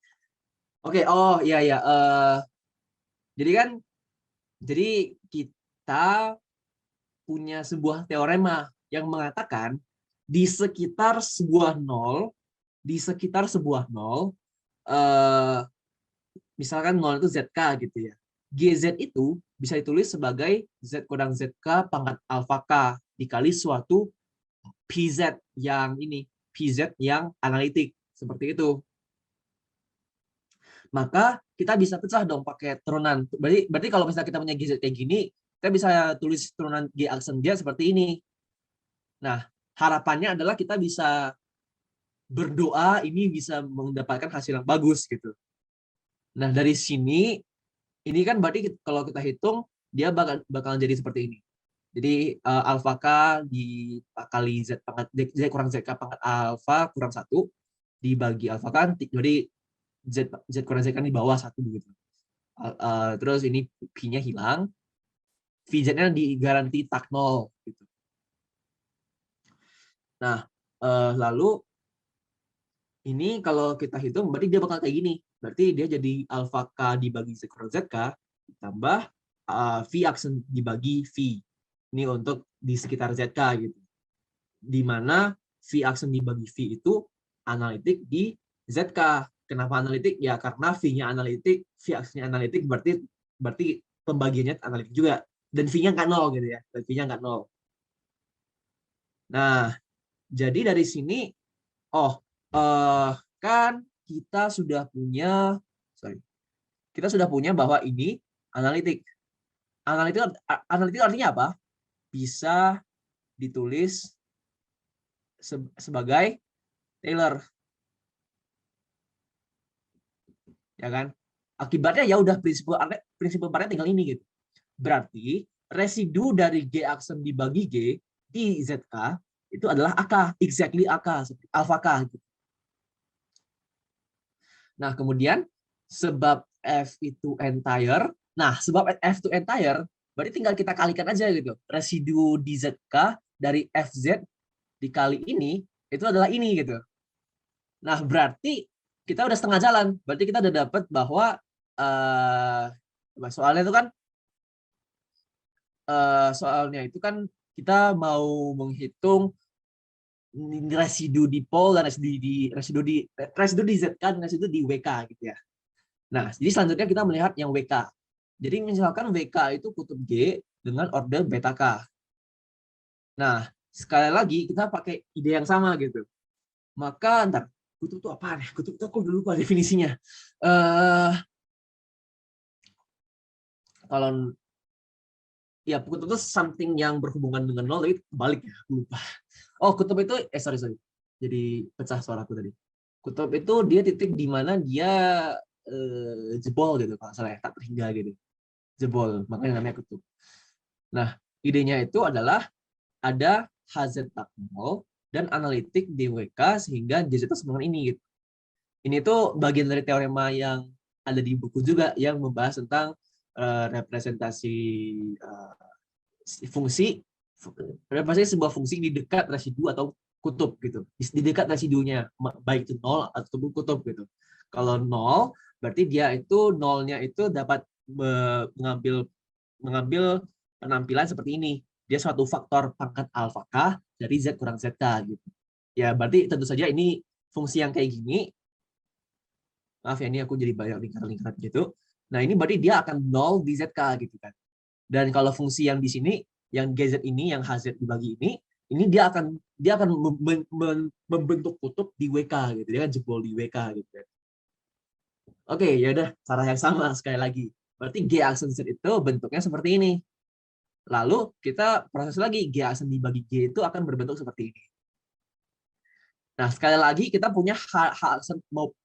Oke, oh iya ya. Jadi kita punya sebuah teorema yang mengatakan di sekitar sebuah nol, misalkan nol itu ZK gitu ya. GZ itu bisa ditulis sebagai Z kurang ZK pangkat alfa K dikali suatu PZ yang analitik. Seperti itu. Maka kita bisa pecah dong pakai turunan. Berarti kalau misalnya kita punya GZ kayak gini, kita bisa tulis turunan G aksen G seperti ini. Nah, harapannya adalah kita bisa berdoa ini bisa mendapatkan hasil yang bagus gitu. Nah, dari sini ini kan berarti kalau kita hitung dia bakal jadi seperti ini. Jadi alfa K dikali Z pangkat Z kurang ZK pangkat alfa kurang 1 dibagi alfa K, jadi Z kurang Z kan di bawah 1 begitu. Terus ini P-nya hilang. VZ-nya digaranti tak 0 gitu. Nah, lalu ini kalau kita hitung berarti dia bakal kayak gini. Berarti dia jadi alpha K dibagi Z kurang ZK ditambah V aksen dibagi V. Ini untuk di sekitar ZK gitu. Di mana V aksen dibagi V itu analitik di ZK. Kenapa analitik? Ya karena V-nya analitik, V aksennya analitik berarti pembagiannya analitik juga. Dan V-nya nggak 0 gitu ya. Dan V-nya nggak 0. Nah, jadi dari sini, kan kita sudah punya bahwa ini analitik. Analitik artinya apa? Bisa ditulis sebagai Taylor. Ya kan? Akibatnya ya udah prinsip partnya tinggal ini gitu. Berarti residu dari G aksen dibagi G di ZK itu adalah AK, exactly AK, alpha K gitu. Nah, kemudian sebab F itu entire. Nah, sebab F itu entire, berarti tinggal kita kalikan aja gitu. Residu di ZK dari FZ dikali ini, itu adalah ini gitu. Nah, berarti kita udah setengah jalan. Berarti kita udah dapat bahwa soalnya itu kan kita mau menghitung residu di pol dan residu di ZK dan residu di WK gitu ya. Nah, jadi selanjutnya kita melihat yang WK. Jadi misalkan WK itu kutub G dengan order beta K. Nah, sekali lagi kita pakai ide yang sama gitu. Maka kutub itu apa nih? Kutub itu aku udah lupa definisinya. Kalau ya kutub itu something yang berhubungan dengan nol, tapi balik ya, aku lupa. Kutub itu sorry. Jadi pecah suaraku tadi. Kutub itu dia titik di mana dia jebol gitu kalau salah ya, tak terhingga gitu. Jebol, makanya namanya kutub. Nah, idenya itu adalah ada HZ tak 0 dan analitik DWK sehingga JZ sama ini gitu. Ini tuh bagian dari teorema yang ada di buku juga yang membahas tentang representasi sebuah fungsi di dekat residu atau kutub gitu. Di dekat residunya, baik itu 0 ataupun kutub gitu. Kalau 0, berarti dia itu nolnya itu dapat mengambil penampilan seperti ini. Dia suatu faktor pangkat alpha K dari Z kurang ZK gitu. Ya, berarti tentu saja ini fungsi yang kayak gini. Maaf ya, ini aku jadi banyak lingkaran-lingkaran gitu. Nah, ini berarti dia akan 0 di ZK gitu kan. Dan kalau fungsi yang di sini, yang GZ ini, yang HZ dibagi ini dia akan membentuk kutub di WK gitu. Dia kan jebol di WK gitu. Oke, ya udah, cara yang sama sekali lagi. Berarti G aksen Z itu bentuknya seperti ini. Lalu kita proses lagi, G aksen dibagi G itu akan berbentuk seperti ini. Nah, sekali lagi kita punya H aksen,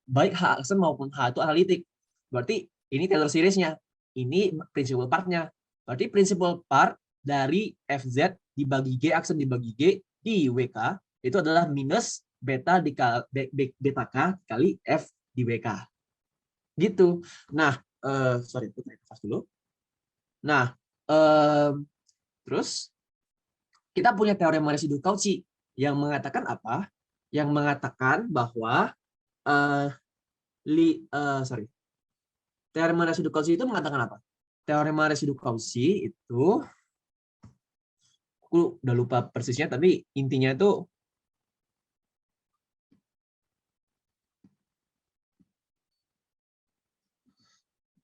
baik H aksen maupun H itu analitik. Berarti ini Taylor series-nya. Ini principal part-nya. Berarti principal part dari FZ dibagi G aksen dibagi G di WK itu adalah minus beta K kali F di WK. Gitu. Nah, sorry, itu nafas dulu. Nah, terus kita punya teorema residu Cauchy yang mengatakan apa? Yang mengatakan bahwa teorema residu Cauchy itu mengatakan apa? Teorema residu Cauchy itu aku udah lupa persisnya, tapi intinya itu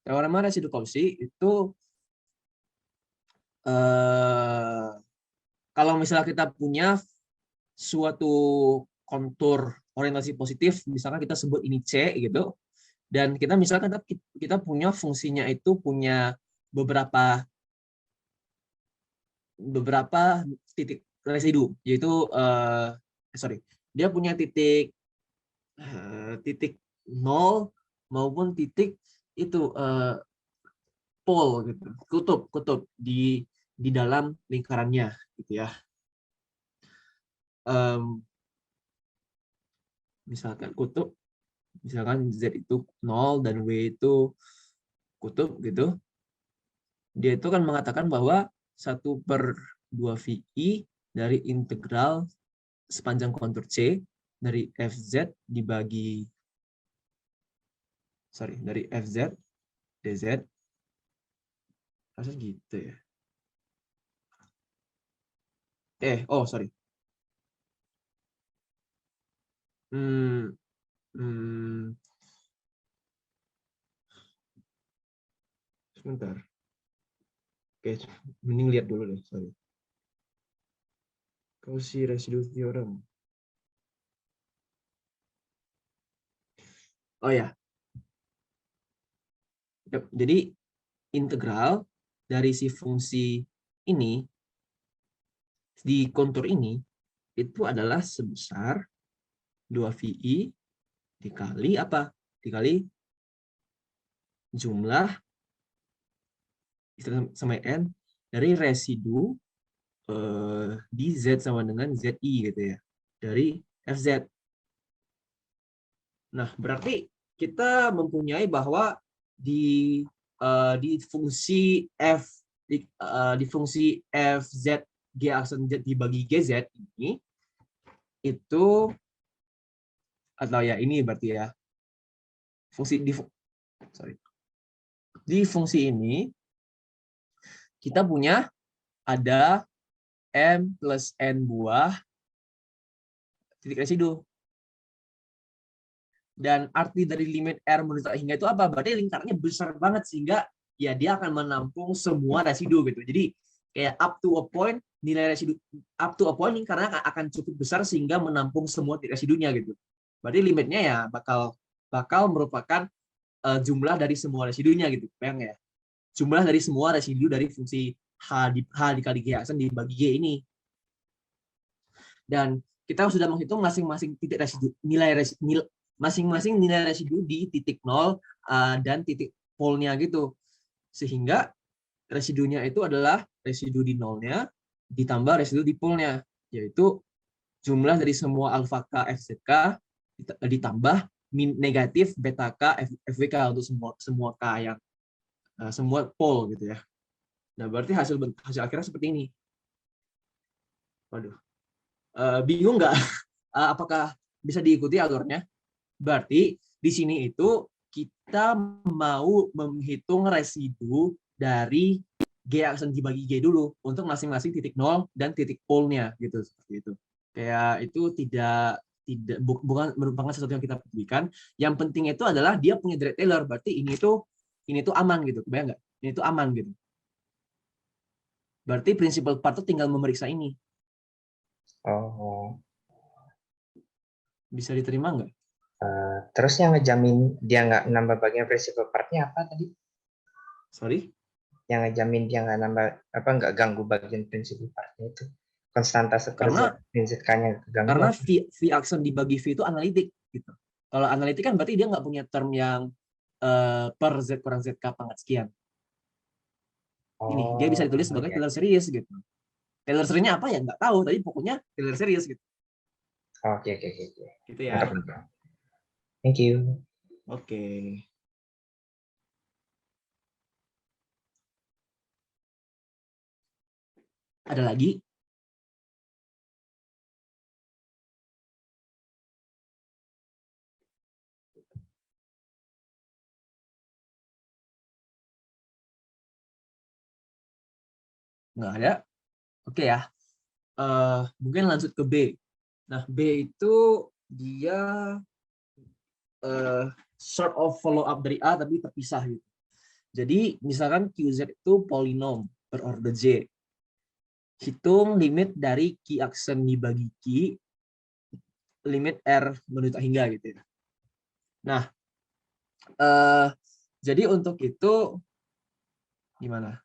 teorema residu Cauchy itu kalau misalnya kita punya suatu kontur orientasi positif, misalkan kita sebut ini C gitu, dan kita misalkan kita punya fungsinya itu punya beberapa titik residu, yaitu dia punya titik 0 maupun titik itu pol gitu, kutub di dalam lingkarannya gitu ya. Misalkan kutub, misalkan Z itu 0 dan W itu kutub gitu, dia itu kan mengatakan bahwa 1/2VI dari integral sepanjang kontur C dari FZ dibagi dari FZ DZ. Rasanya gitu ya. Sorry. Sebentar. Oke, mending lihat dulu deh, sorry. Cauchy residue theorem. Oh ya. Jadi integral dari si fungsi ini di kontur ini itu adalah sebesar 2VI dikali apa? Dikali jumlah sama N dari residu di Z sama dengan ZI gitu ya. Dari FZ. Nah, berarti kita mempunyai bahwa di fungsi di fungsi FZ G aksen Z dibagi GZ ini itu, atau ya ini berarti ya di fungsi ini kita punya ada M plus N buah titik residu. Dan arti dari limit R menuju hingga itu apa? Berarti lingkarannya besar banget sehingga ya dia akan menampung semua residu gitu. Jadi kayak up to a point nilai residu up to a point lingkarannya akan cukup besar sehingga menampung semua residunya gitu. Berarti limitnya ya bakal merupakan jumlah dari semua residunya gitu. Bayang ya. Jumlah dari semua residu dari fungsi H dikali G aksen dibagi G ini. Dan kita sudah menghitung masing-masing titik residu masing-masing nilai residu di titik 0 dan titik polnya gitu. Sehingga residunya itu adalah residu di nolnya ditambah residu di polnya, yaitu jumlah dari semua alfa K FZK ditambah negatif beta K FWK untuk semua K yang semua pol gitu ya. Nah, berarti hasil akhirnya seperti ini. Waduh. Bingung nggak? Apakah bisa diikuti alurnya? Berarti di sini itu kita mau menghitung residu dari G aksen dibagi G dulu untuk masing-masing titik 0 dan titik polnya gitu, seperti itu. Kayak itu bukan merupakan sesuatu yang kita pedulikan. Yang penting itu adalah dia punya Drake Taylor, berarti ini tuh aman gitu. Kebayang nggak? Ini tuh aman gitu. Berarti principal part itu tinggal memeriksa ini. Oh. Bisa diterima nggak? Terus yang ngejamin dia nggak nambah bagian principal part-nya apa tadi? Sorry? Yang ngejamin dia nggak nambah nggak ganggu bagian principal part-nya itu konstanta seperti K-nya keganggu. Karena V aksen dibagi V itu analitik gitu. Kalau analitik kan berarti dia nggak punya term yang per Z kurang ZK pangkat sekian. Ini dia bisa ditulis sebagai Taylor series gitu. Taylor series-nya apa ya nggak tahu, tapi pokoknya Taylor series gitu. Oke. Gitu ya. Mantap. Thank you. Oke. Ada lagi? Nggak ada? Oke ya. Mungkin lanjut ke B. Nah, B itu dia sort of follow up dari A tapi terpisah gitu. Jadi misalkan QZ itu polinom berorder J. Hitung limit dari Q aksen dibagi Q, limit R menuju hingga gitu ya. Nah, jadi untuk itu gimana?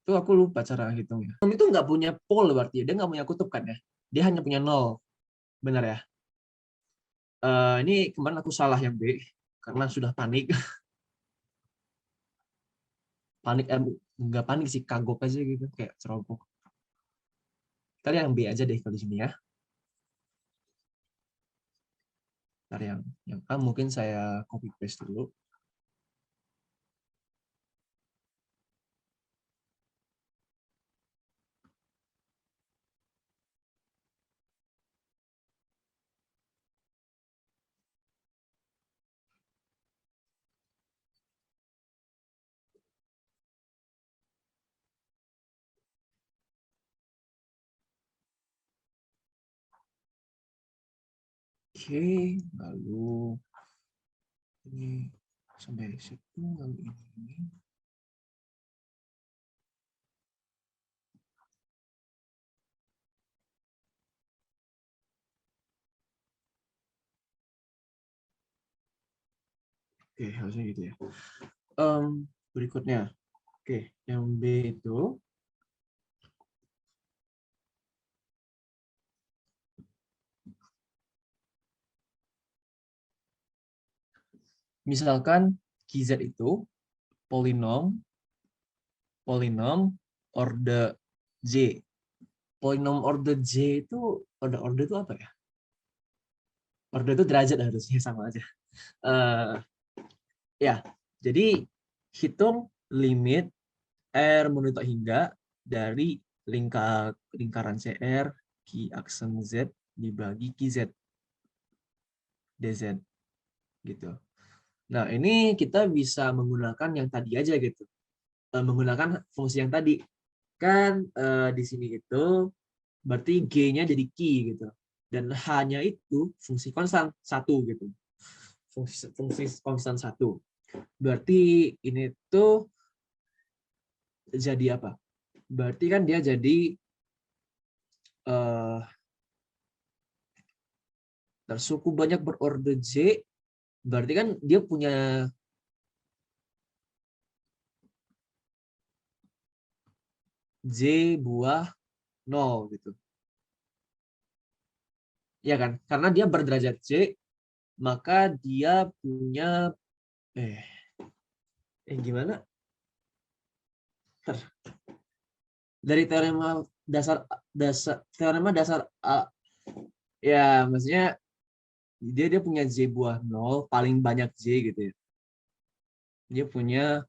Itu aku lupa cara hitungnya. Itu nggak punya pol berarti dia nggak punya kutub kan ya? Dia hanya punya 0. Benar ya? Ini kemarin aku salah yang B karena sudah panik. Panik nggak panik sih, kagok aja gitu kayak ceroboh. Kita yang B aja deh kalau di sini ya. Ntar yang A mungkin saya copy paste dulu. lalu ini sampai situ, lalu ini. Oke, harusnya gitu ya. Berikutnya, oke, yang B itu misalkan QZ itu polinom order J. Polinom order J itu order itu apa ya? Order itu derajat harusnya sama aja. Ya, jadi hitung limit R menuju hingga dari lingkaran CR Q aksen Z dibagi QZ DZ gitu. Nah, ini kita bisa menggunakan yang tadi aja gitu. Menggunakan fungsi yang tadi. Kan di sini itu berarti G-nya jadi Q gitu. Dan H-nya itu fungsi konstan 1 gitu. Fungsi konstan 1. Berarti ini tuh jadi apa? Berarti kan dia jadi suku banyak berorder J, berarti kan dia punya J buah 0 gitu. Ya kan? Karena dia berderajat J, maka dia punya gimana? Dari teorema dasar ya maksudnya dia punya J buah 0 paling banyak J gitu ya. Dia punya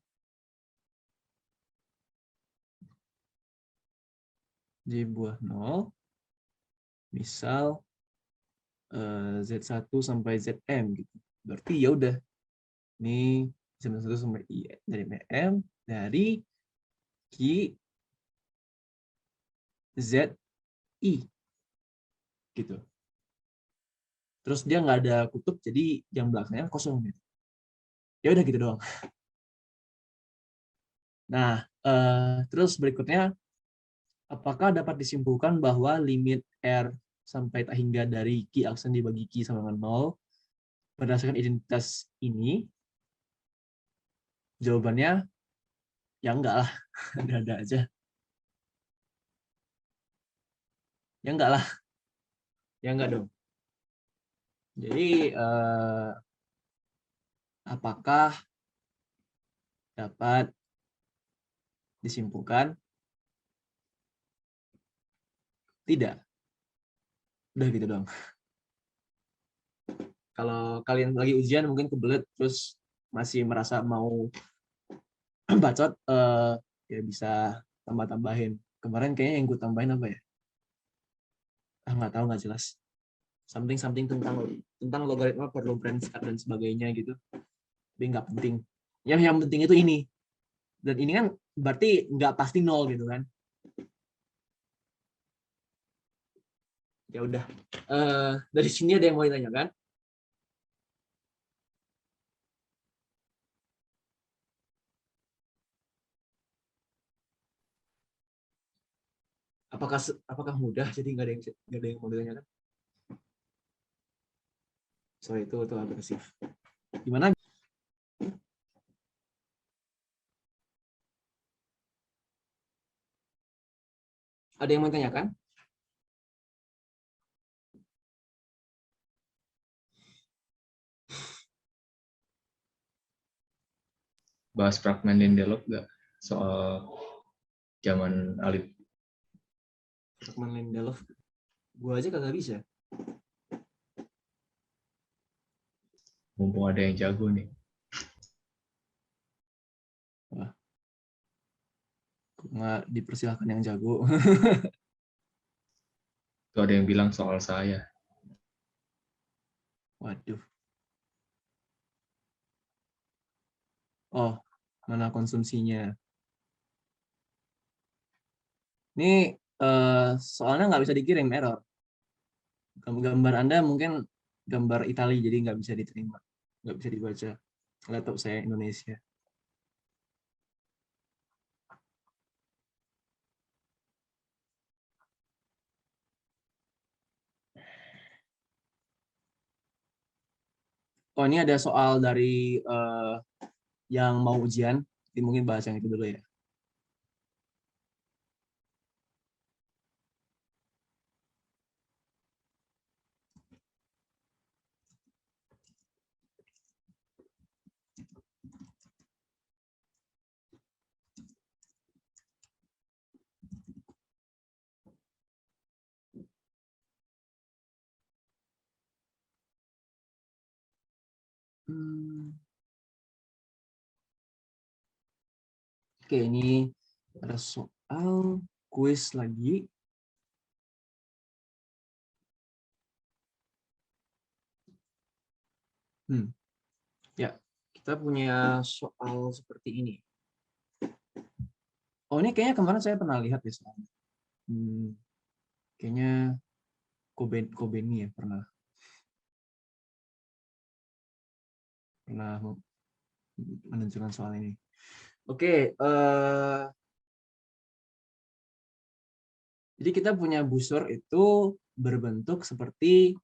J buah 0 misal Z1 sampai Zm gitu. Berarti ya udah. Ini Z1 sampai I dari M dari Q Z I gitu. Terus dia nggak ada kutub, jadi yang belakangnya kosong gitu. Ya udah gitu doang. Nah, terus berikutnya, apakah dapat disimpulkan bahwa limit R sampai tak hingga dari Q aksen dibagi Q sama dengan 0 berdasarkan identitas ini? Jawabannya, ya enggak lah. Ada-ada aja. Ya enggak lah. Ya enggak dong. Jadi, apakah dapat disimpulkan? Tidak. Udah gitu dong. Kalau kalian lagi ujian mungkin kebelet terus masih merasa mau bacot, ya bisa tambah-tambahin. Kemarin kayaknya yang gue tambahin apa ya? Nggak tahu, nggak jelas. Something tentang logaritma per Lorentz dan sebagainya gitu. Tapi nggak penting. Yang penting itu ini. Dan ini kan berarti nggak pasti 0 gitu kan. Ya udah. Dari sini ada yang mau ditanyakan? Apakah mudah jadi nggak ada yang mau ditanyakan? Sorry, itu agresif. Gimana? Ada yang mau ditanyakan? Bahas fragment Lindelof nggak soal zaman Alif? Fragment Lindelof, gue aja kagak bisa. Mumpung ada yang jago nih. Wah. Nggak dipersilahkan yang jago. Tuh ada yang bilang soal saya. Waduh. Oh, mana konsumsinya? Ini soalnya nggak bisa dikirim, error. Gambar Anda mungkin gambar Italia, jadi nggak bisa diterima, nggak bisa dibaca. Laptop saya Indonesia. Oh, ini ada soal dari yang mau ujian. Jadi mungkin bahas yang itu dulu ya. Oke, ini ada soal kuis lagi. Ya, kita punya soal seperti ini. Oh, ini kayaknya kemarin saya pernah lihat ya soalnya. Kayaknya Kobeni ya pernah menunjukkan soal ini. Oke, jadi kita punya busur itu berbentuk seperti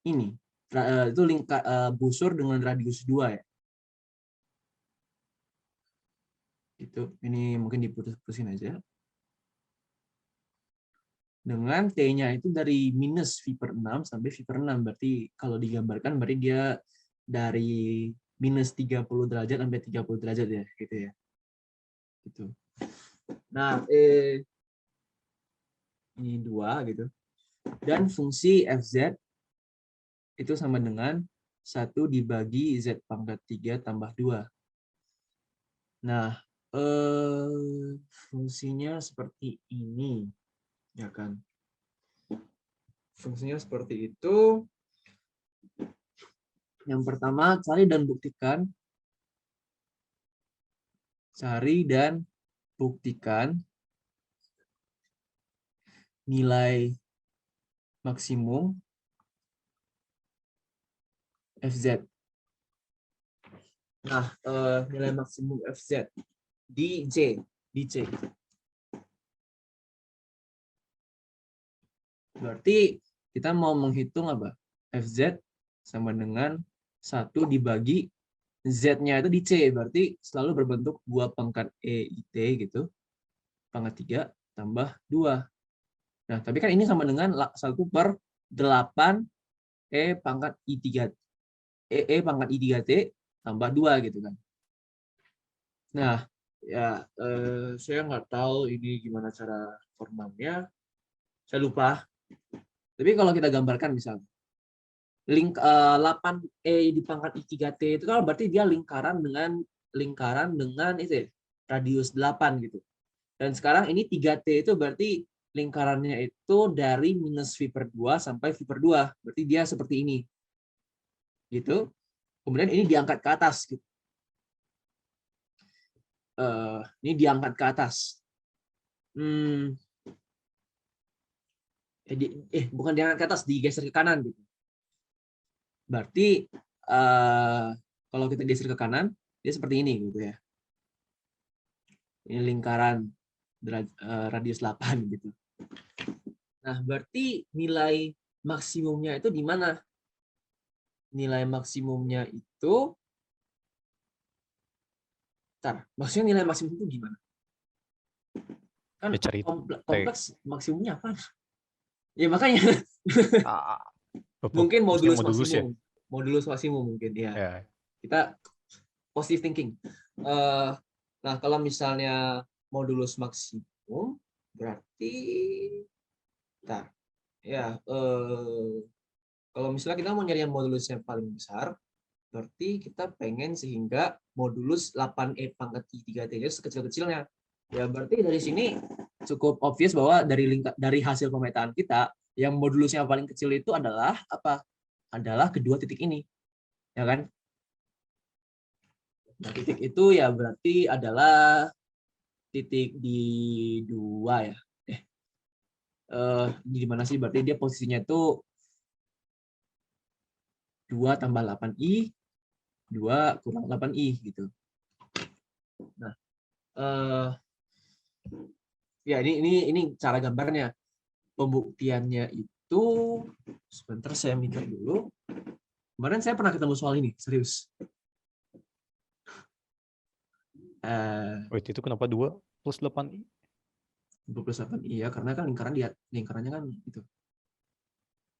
ini. Itu busur dengan radius 2 ya. Gitu. Ini mungkin diputus-putusin aja. Dengan T-nya itu dari minus V/6 sampai V/6. Berarti kalau digambarkan berarti dia dari minus 30 derajat sampai 30 derajat ya, gitu ya. Gitu. Nah, ini 2 gitu. Dan fungsi Fz itu sama dengan 1 dibagi Z pangkat 3 tambah 2. Nah, fungsinya seperti ini. Ya kan? Fungsinya seperti itu. Yang pertama, cari dan buktikan nilai maksimum Fz. Nah, nilai maksimum Fz di C. Berarti kita mau menghitung apa? Fz sama dengan 1 dibagi Z-nya itu di C. Berarti selalu berbentuk 2 pangkat EIT gitu. Pangkat 3 tambah 2. Nah, tapi kan ini sama dengan 1/8 E pangkat I3. E pangkat I3T tambah 2 gitu kan. Nah, ya saya nggak tahu ini gimana cara formatnya. Saya lupa. Tapi kalau kita gambarkan misalnya, 8E di pangkat I3T itu kan berarti dia lingkaran dengan itu ya, radius 8 gitu. Dan sekarang ini 3T itu berarti lingkarannya itu dari minus V/2 sampai V/2. Berarti dia seperti ini. Gitu. Kemudian ini diangkat ke atas gitu. Ini diangkat ke atas. Bukan diangkat ke atas, digeser ke kanan gitu. Berarti kalau kita geser ke kanan, dia seperti ini gitu ya. Ini lingkaran radius 8 gitu. Nah, berarti nilai maksimumnya itu di mana? Nilai maksimumnya itu maksudnya nilai maksimum itu gimana? Kan kompleks maksimumnya apa? Ya makanya mungkin modulus maksimum. Ya? Modulus maksimum mungkin ya. Kita positive thinking. Nah, kalau misalnya modulus maksimum berarti kalau misalnya kita mau nyari yang modulusnya paling besar, berarti kita pengen sehingga modulus 8E pangkat I3T sekecil-kecilnya. Ya berarti dari sini cukup obvious bahwa dari hasil pemetaan kita yang modulusnya paling kecil itu adalah apa? Adalah kedua titik ini. Ya kan? Nah, titik itu ya berarti adalah titik di 2 ya. Di mana sih? Berarti dia posisinya itu 2 tambah 8i, 2 kurang 8i gitu. Nah, ya ini cara gambarnya. Pembuktiannya itu sebentar saya mikir dulu. Kemarin saya pernah ketemu soal ini, serius. Wait, itu kenapa 2 plus 8i? 28 iya, karena kan lingkarannya kan itu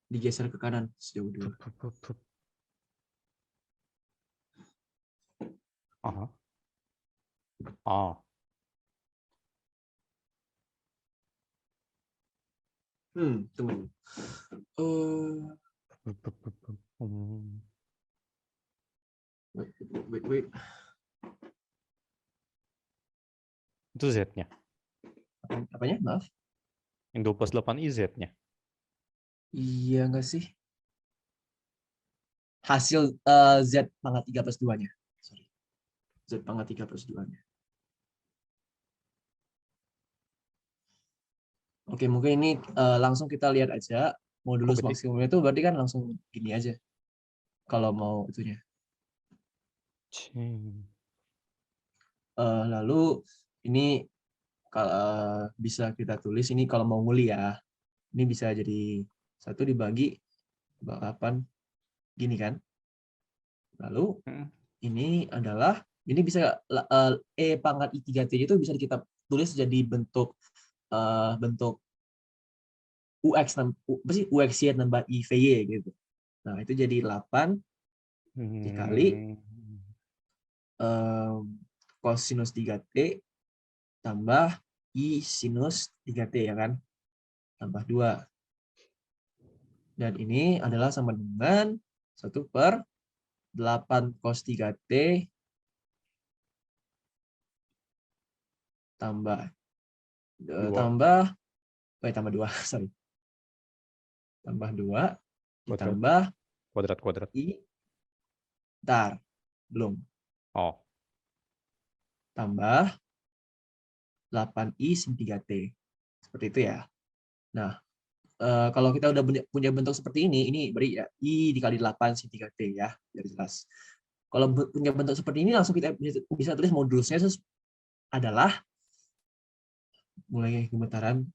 digeser ke kanan sejauh 2. Aha. Ah. Tunggu. Wait. Itu Z-nya. Apanya? Maaf. Yang 2 plus 8i Z-nya. Iya nggak sih? Hasil Z pangkat 3 plus 2-nya. Sorry. Z pangkat 3 plus 2-nya. Oke, mungkin ini langsung kita lihat aja. Modulus maksimumnya itu berarti kan langsung gini aja. Kalau mau itunya. Lalu ini kalau bisa kita tulis ini kalau mau nguli ya. Ini bisa jadi 1 dibagi 8 gini kan. Lalu ini bisa E pangkat I3T itu bisa kita tulis jadi bentuk UXY nambah IVY gitu. Nah, itu jadi 8 dikali cosinus 3T tambah I sinus 3T ya kan? Tambah 2. Dan ini adalah sama dengan 1/8 cos 3T tambah 2, sorry. Tambah 2 ditambah kuadrat. I belum. Tambah 8i sin 3T. Seperti itu ya. Nah, kalau kita udah punya bentuk seperti ini beri ya I dikali 8 sin 3T ya, biar jelas. Kalau punya bentuk seperti ini langsung kita bisa tulis modulusnya adalah mulai gemetaran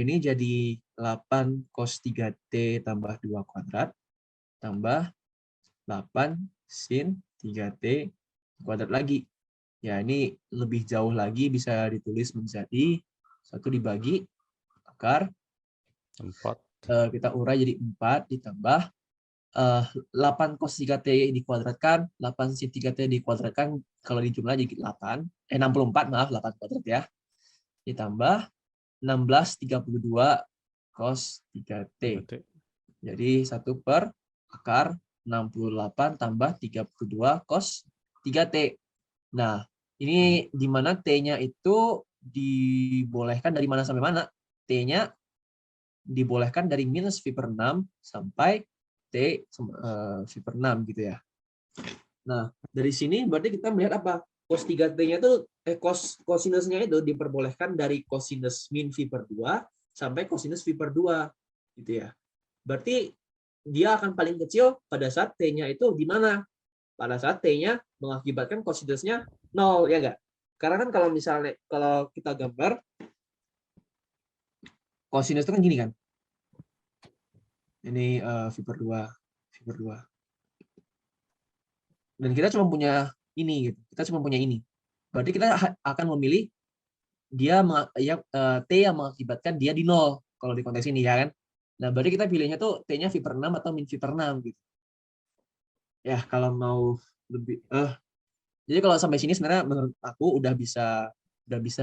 ini jadi 8 cos 3T tambah 2 kuadrat tambah 8 sin 3T kuadrat lagi. Ya, ini lebih jauh lagi bisa ditulis menjadi 1 dibagi akar 4. Kita urai jadi 4 ditambah 8 cos 3T dikuadratkan, 8 sin 3T dikuadratkan, kalau dijumlah jadi 64 maaf, 8 kuadrat ya. Ditambah 1632 cos 3T. Jadi 1 per akar 68 tambah 32 cos 3T. Nah, ini di mana T-nya itu dibolehkan dari mana sampai mana? T-nya dibolehkan dari minus V/6 sampai T V/6 gitu ya. Nah, dari sini berarti kita melihat apa? Cos 3T-nya itu cosinusnya itu diperbolehkan dari cosinus min V/2 sampai cosinus V/2 gitu ya. Berarti dia akan paling kecil pada saat T-nya itu di mana? Pada saat T-nya mengakibatkan cosinusnya 0 ya enggak? Karena kan kalau misalnya kalau kita gambar cosinus itu kan gini kan. Ini V/2. Dan kita cuma punya ini gitu. Kita cuma punya ini. Berarti kita akan memilih dia T yang mengakibatkan dia di 0 kalau di konteks ini ya kan. Nah, berarti kita pilihnya tuh T-nya V/6 atau min V/6 gitu. Ya, kalau mau lebih jadi kalau sampai sini sebenarnya menurut aku udah bisa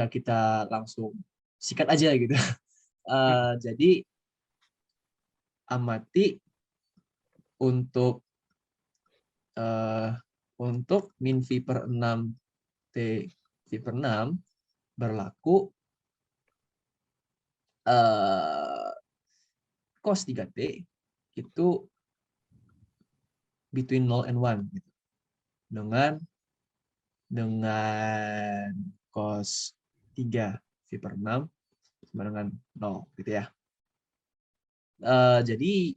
kita langsung sikat aja gitu. Jadi amati untuk min V/6 T V/6 berlaku cos 3T itu between 0 and 1 gitu. Dengan cos 3 V/6 sama dengan 0 gitu ya. Jadi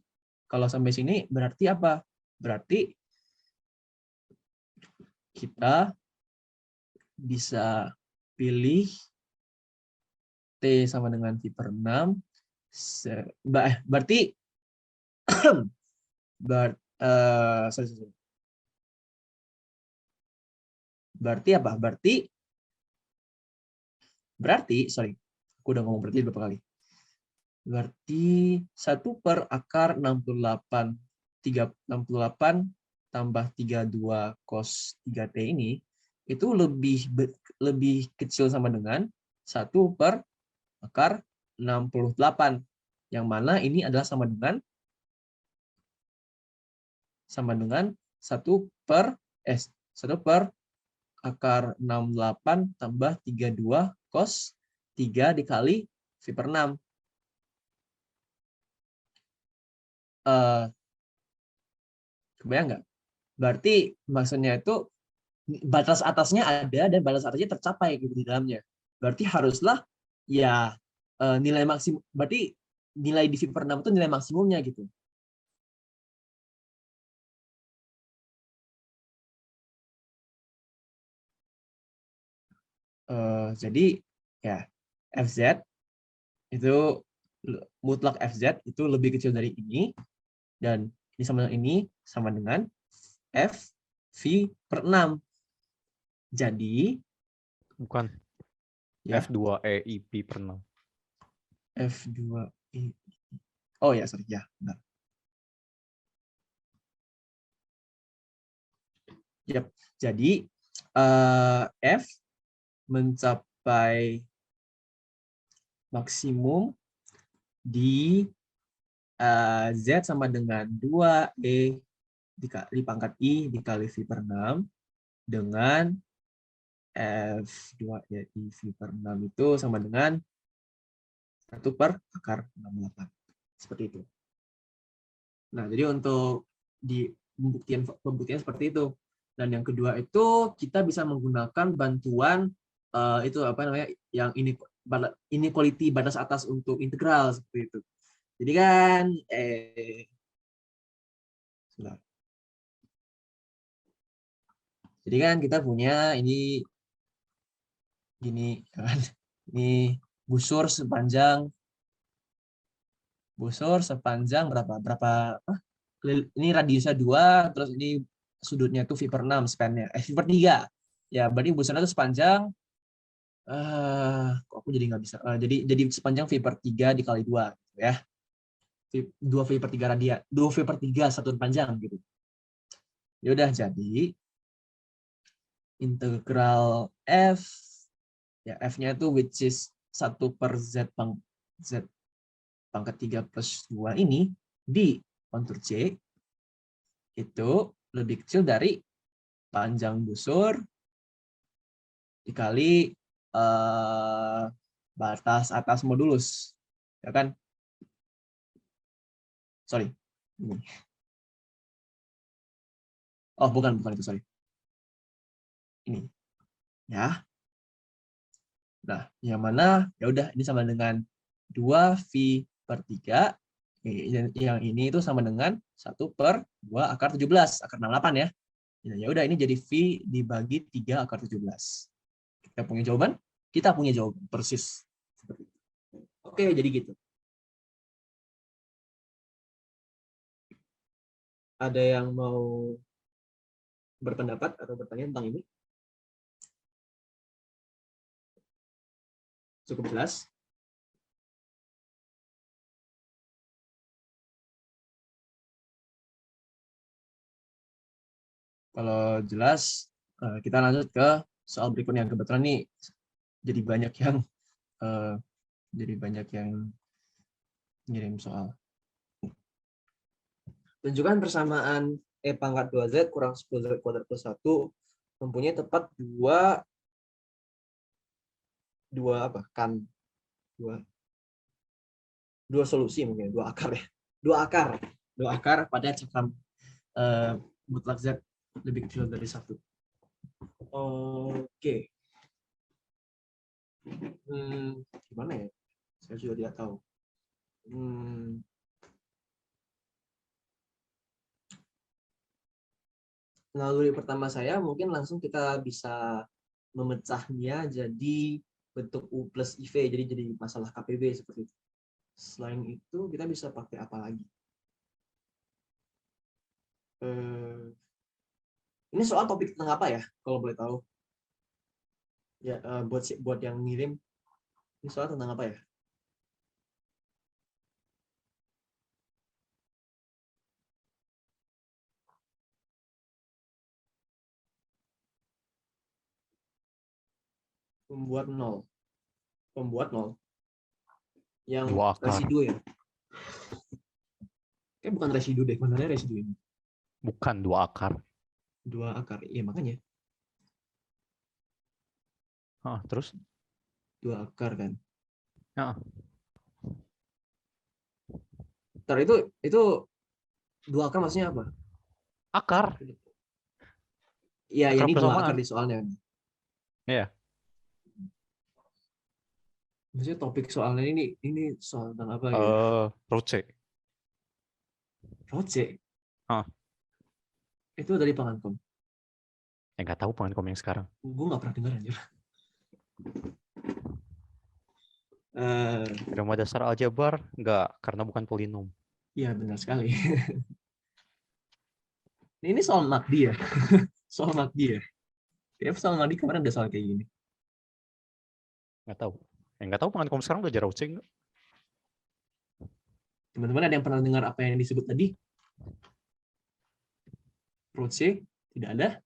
kalau sampai sini berarti apa? Berarti kita bisa pilih T sama dengan V per 6. Berarti sorry. Berarti apa? Berarti, sorry, aku udah ngomong berarti berapa kali. Berarti 1 per akar 68 tambah 32 cos 3T ini itu lebih kecil sama dengan 1 per akar 68. Yang mana ini adalah sama dengan 1 per akar 68 tambah 32 cos 3 dikali V per 6. Kebayang nggak? Berarti maksudnya itu batas atasnya ada dan batas atasnya tercapai gitu di dalamnya. Berarti haruslah ya nilai maksimum, berarti nilai di V per 6 itu nilai maksimumnya gitu. Jadi ya FZ itu mutlak FZ itu lebih kecil dari ini, dan ini sama dengan F V per 6. Jadi Bukan. ya F2EIP per 6. F2E. Oh ya, sorry ya, benar. Yep. Jadi F mencapai maksimum di Z sama dengan 2E di pangkat I dikali V per 6 dengan F2E V per 6 itu sama dengan 1 per akar 68. Seperti itu. Nah, jadi untuk di pembuktian seperti itu. Dan yang kedua itu kita bisa menggunakan bantuan itu apa namanya, yang inequality batas atas untuk integral seperti itu. Jadi kan jadi kan kita punya ini gini kan. Ini busur sepanjang berapa ini radiusnya 2, terus ini sudutnya tuh V per 6 span-nya V per 3 ya, berarti busurnya itu sepanjang kok aku jadi nggak bisa jadi sepanjang V per 3 dikali 2 ya, 2 V per 3 radian, 2 V per 3 satuan panjang gitu. Ya udah, jadi integral F ya, F-nya itu which is 1 per Z pangkat 3 plus 2 ini di kontur C itu lebih kecil dari panjang busur dikali batas atas modulus, ya kan? Sorry. Oh, bukan itu, sorry. Ini. Ya. Nah, yang mana ya udah ini sama dengan 2V per 3. Yang ini itu sama dengan 1 per 2 akar 17, akar 68 ya. Ya udah, ini jadi V dibagi 3 akar 17. Kita punya jawaban? Kita punya jawaban persis. Oke, jadi gitu. Ada yang mau berpendapat atau bertanya tentang ini? Cukup jelas? Kalau jelas, kita lanjut ke soal berikutnya. Kebetulan nih jadi banyak yang ngirim soal. Tunjukkan persamaan E pangkat 2Z kurang 10Z kuadrat plus 1 mempunyai tepat dua solusi, mungkin dua akar ya. Dua akar pada cakram mutlak Z lebih kecil dari 1. Oke. Gimana ya? Saya juga tidak tahu. naluri pertama saya mungkin langsung kita bisa memecahnya jadi bentuk U plus IV, jadi masalah KPB seperti itu. Selain itu kita bisa pakai apa lagi? Ini soal topik tentang apa ya, kalau boleh tahu? Ya, buat yang ngirim, ini soal tentang apa ya? Pembuat nol. Yang Dua akar. residu ya? Kayak bukan residu deh, mana residu ini? Bukan dua akar. Dua akar, iya makanya. Terus? Dua akar kan? Ya. Ntar itu dua akar maksudnya apa? Akar. Iya, Akar ini dua akar persamaan. di soalnya. Iya. Maksudnya topik soalnya ini soal tentang apa gitu? Roce. Roce. Itu dari Pangankom. Nggak tahu Pangankom yang sekarang. Gue nggak pernah dengar anjir. Teorema dasar aljabar nggak, karena bukan polinom. Iya benar sekali. Ini soal MACD ya? Soal MACD ya? Ya soal MACD kemarin ada soal kayak gini. Nggak tahu. Nggak tahu Pangankom sekarang belajar Roce nggak? Teman-teman ada yang pernah dengar apa yang disebut tadi? Roce? Tidak ada?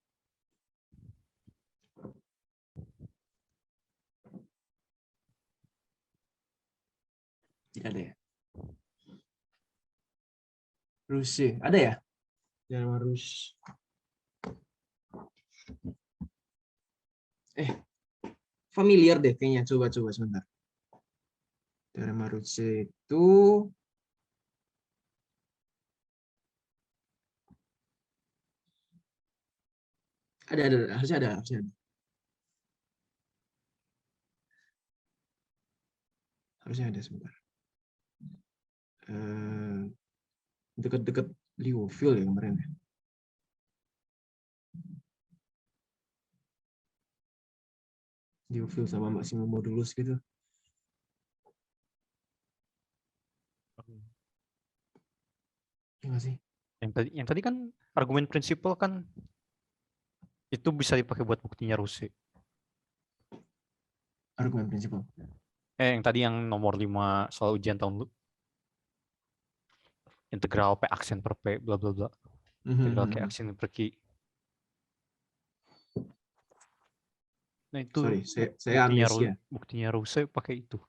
Tidak ada ya? Ruse. Ada ya? Teorema Rus. Familiar deh kayaknya. Coba sebentar. Teorema Ruse itu ada, harusnya ada. Harusnya ada sebentar. Dekat-dekat Liouville ya kemarin ya. Liouville sama maksimum modulus gitu. Ya nggak sih? Yang tadi kan argumen prinsipal kan itu bisa dipakai buat buktinya Roce. Argumen prinsipal. Yang tadi yang nomor 5 soal ujian tahun lu. Integral P aksen per P bla bla bla. Integral Q aksen per Q. Nah itu Sorry, saya amnesia. Buktinya Rouse pakai itu.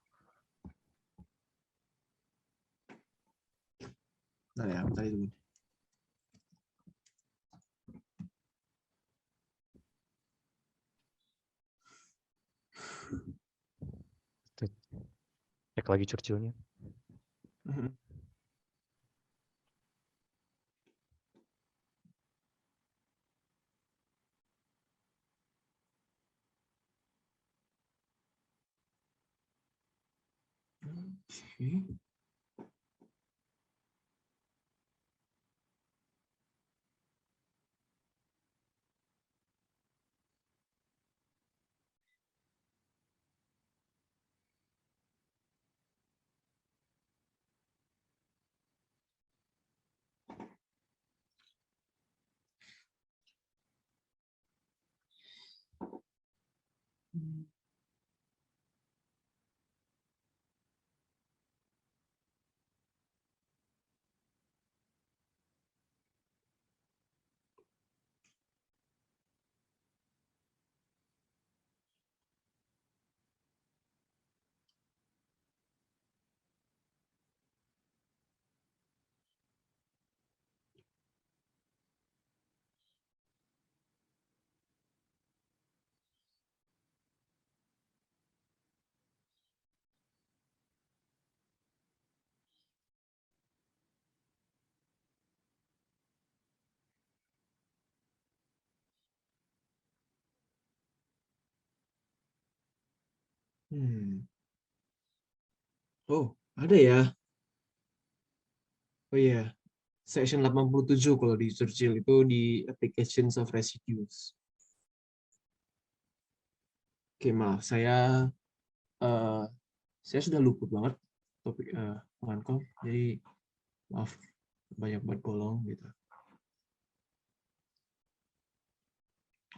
Nah ya, tadi dulu. Cek lagi Churchillnya. Oh, ada ya. Oh iya. section 87 kalau di Churchill itu di applications of residues. Oke, maaf saya sudah luput banget topik pengankom, jadi maaf banyak banget bolong gitu.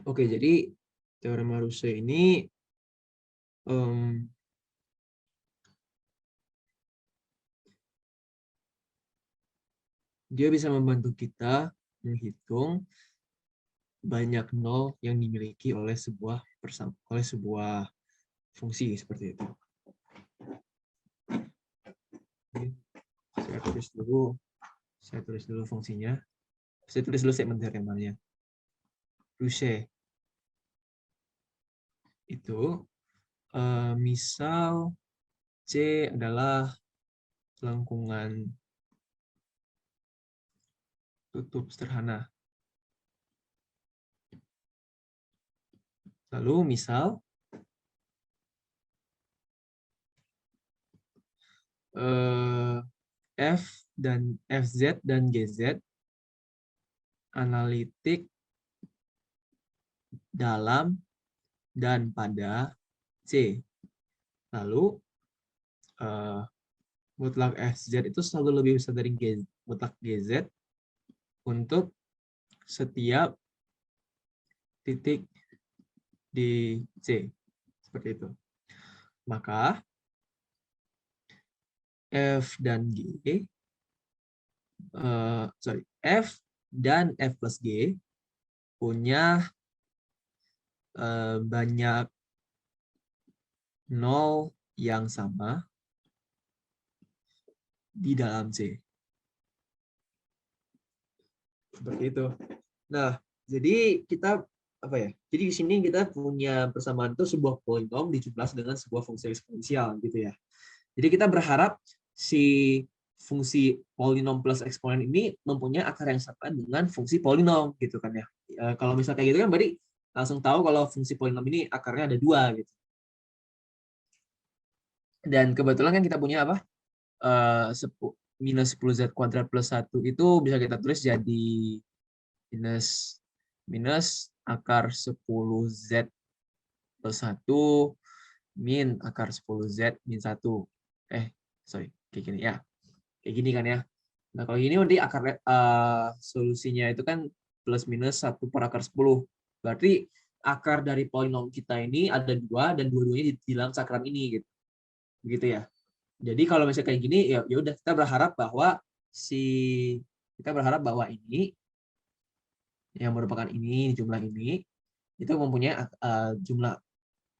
Oke, jadi teorema Russe ini dia bisa membantu kita menghitung banyak nol yang dimiliki oleh sebuah fungsi seperti itu. Saya tulis dulu fungsinya. Saya tulis dulu segmen teoremanya. Russe itu misal C adalah lengkungan tutup sederhana. Lalu misal FZ dan GZ analitik dalam dan pada C. Lalu mutlak FZ itu selalu lebih besar dari mutlak GZ untuk setiap titik di C. Seperti itu. Maka F dan F plus G punya banyak nol yang sama di dalam C. Seperti itu. Nah, jadi kita Jadi di sini kita punya persamaan itu sebuah polinom dijumlah dengan sebuah fungsi eksponensial gitu ya. Jadi kita berharap si fungsi polinom plus eksponen ini mempunyai akar yang sama dengan fungsi polinom gitu kan ya. Kalau misalnya kayak gitu kan berarti langsung tahu kalau fungsi polinom ini akarnya ada 2 gitu. Dan kebetulan kan kita punya apa? Minus 10z kuadrat plus 1 itu bisa kita tulis jadi minus akar 10z plus 1 min akar 10z min 1. Kayak gini ya. Kayak gini kan ya. Nah, kalau gini nanti akar solusinya itu kan plus minus 1 per akar 10. Berarti akar dari polinom kita ini ada 2 dan dua-duanya di dalam cakram ini gitu. Begitu ya. Jadi kalau misalnya kayak gini ya udah kita berharap bahwa ini yang merupakan ini jumlah ini itu mempunyai jumlah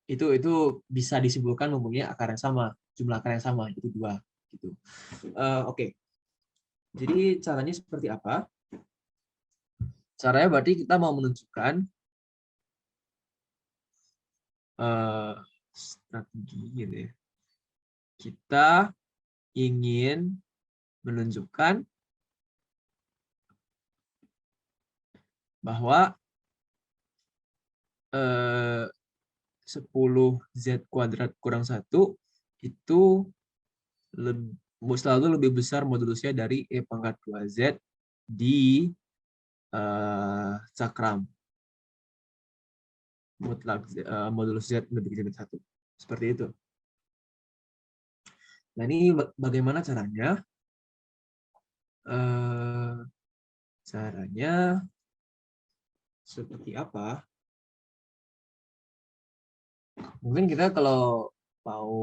itu bisa disimpulkan mempunyai akar yang sama, jumlah akar yang sama itu 2 gitu. Oke. Jadi caranya seperti apa? Caranya berarti kita mau menunjukkan strategi gitu ya. Kita ingin menunjukkan bahwa 10z kuadrat kurang 1 itu selalu lebih besar modulusnya dari E pangkat 2z di cakram. Mutlak modulus z lebih kecil dari 1. Seperti itu. Nah, ini bagaimana caranya? Caranya seperti apa? Mungkin kita kalau mau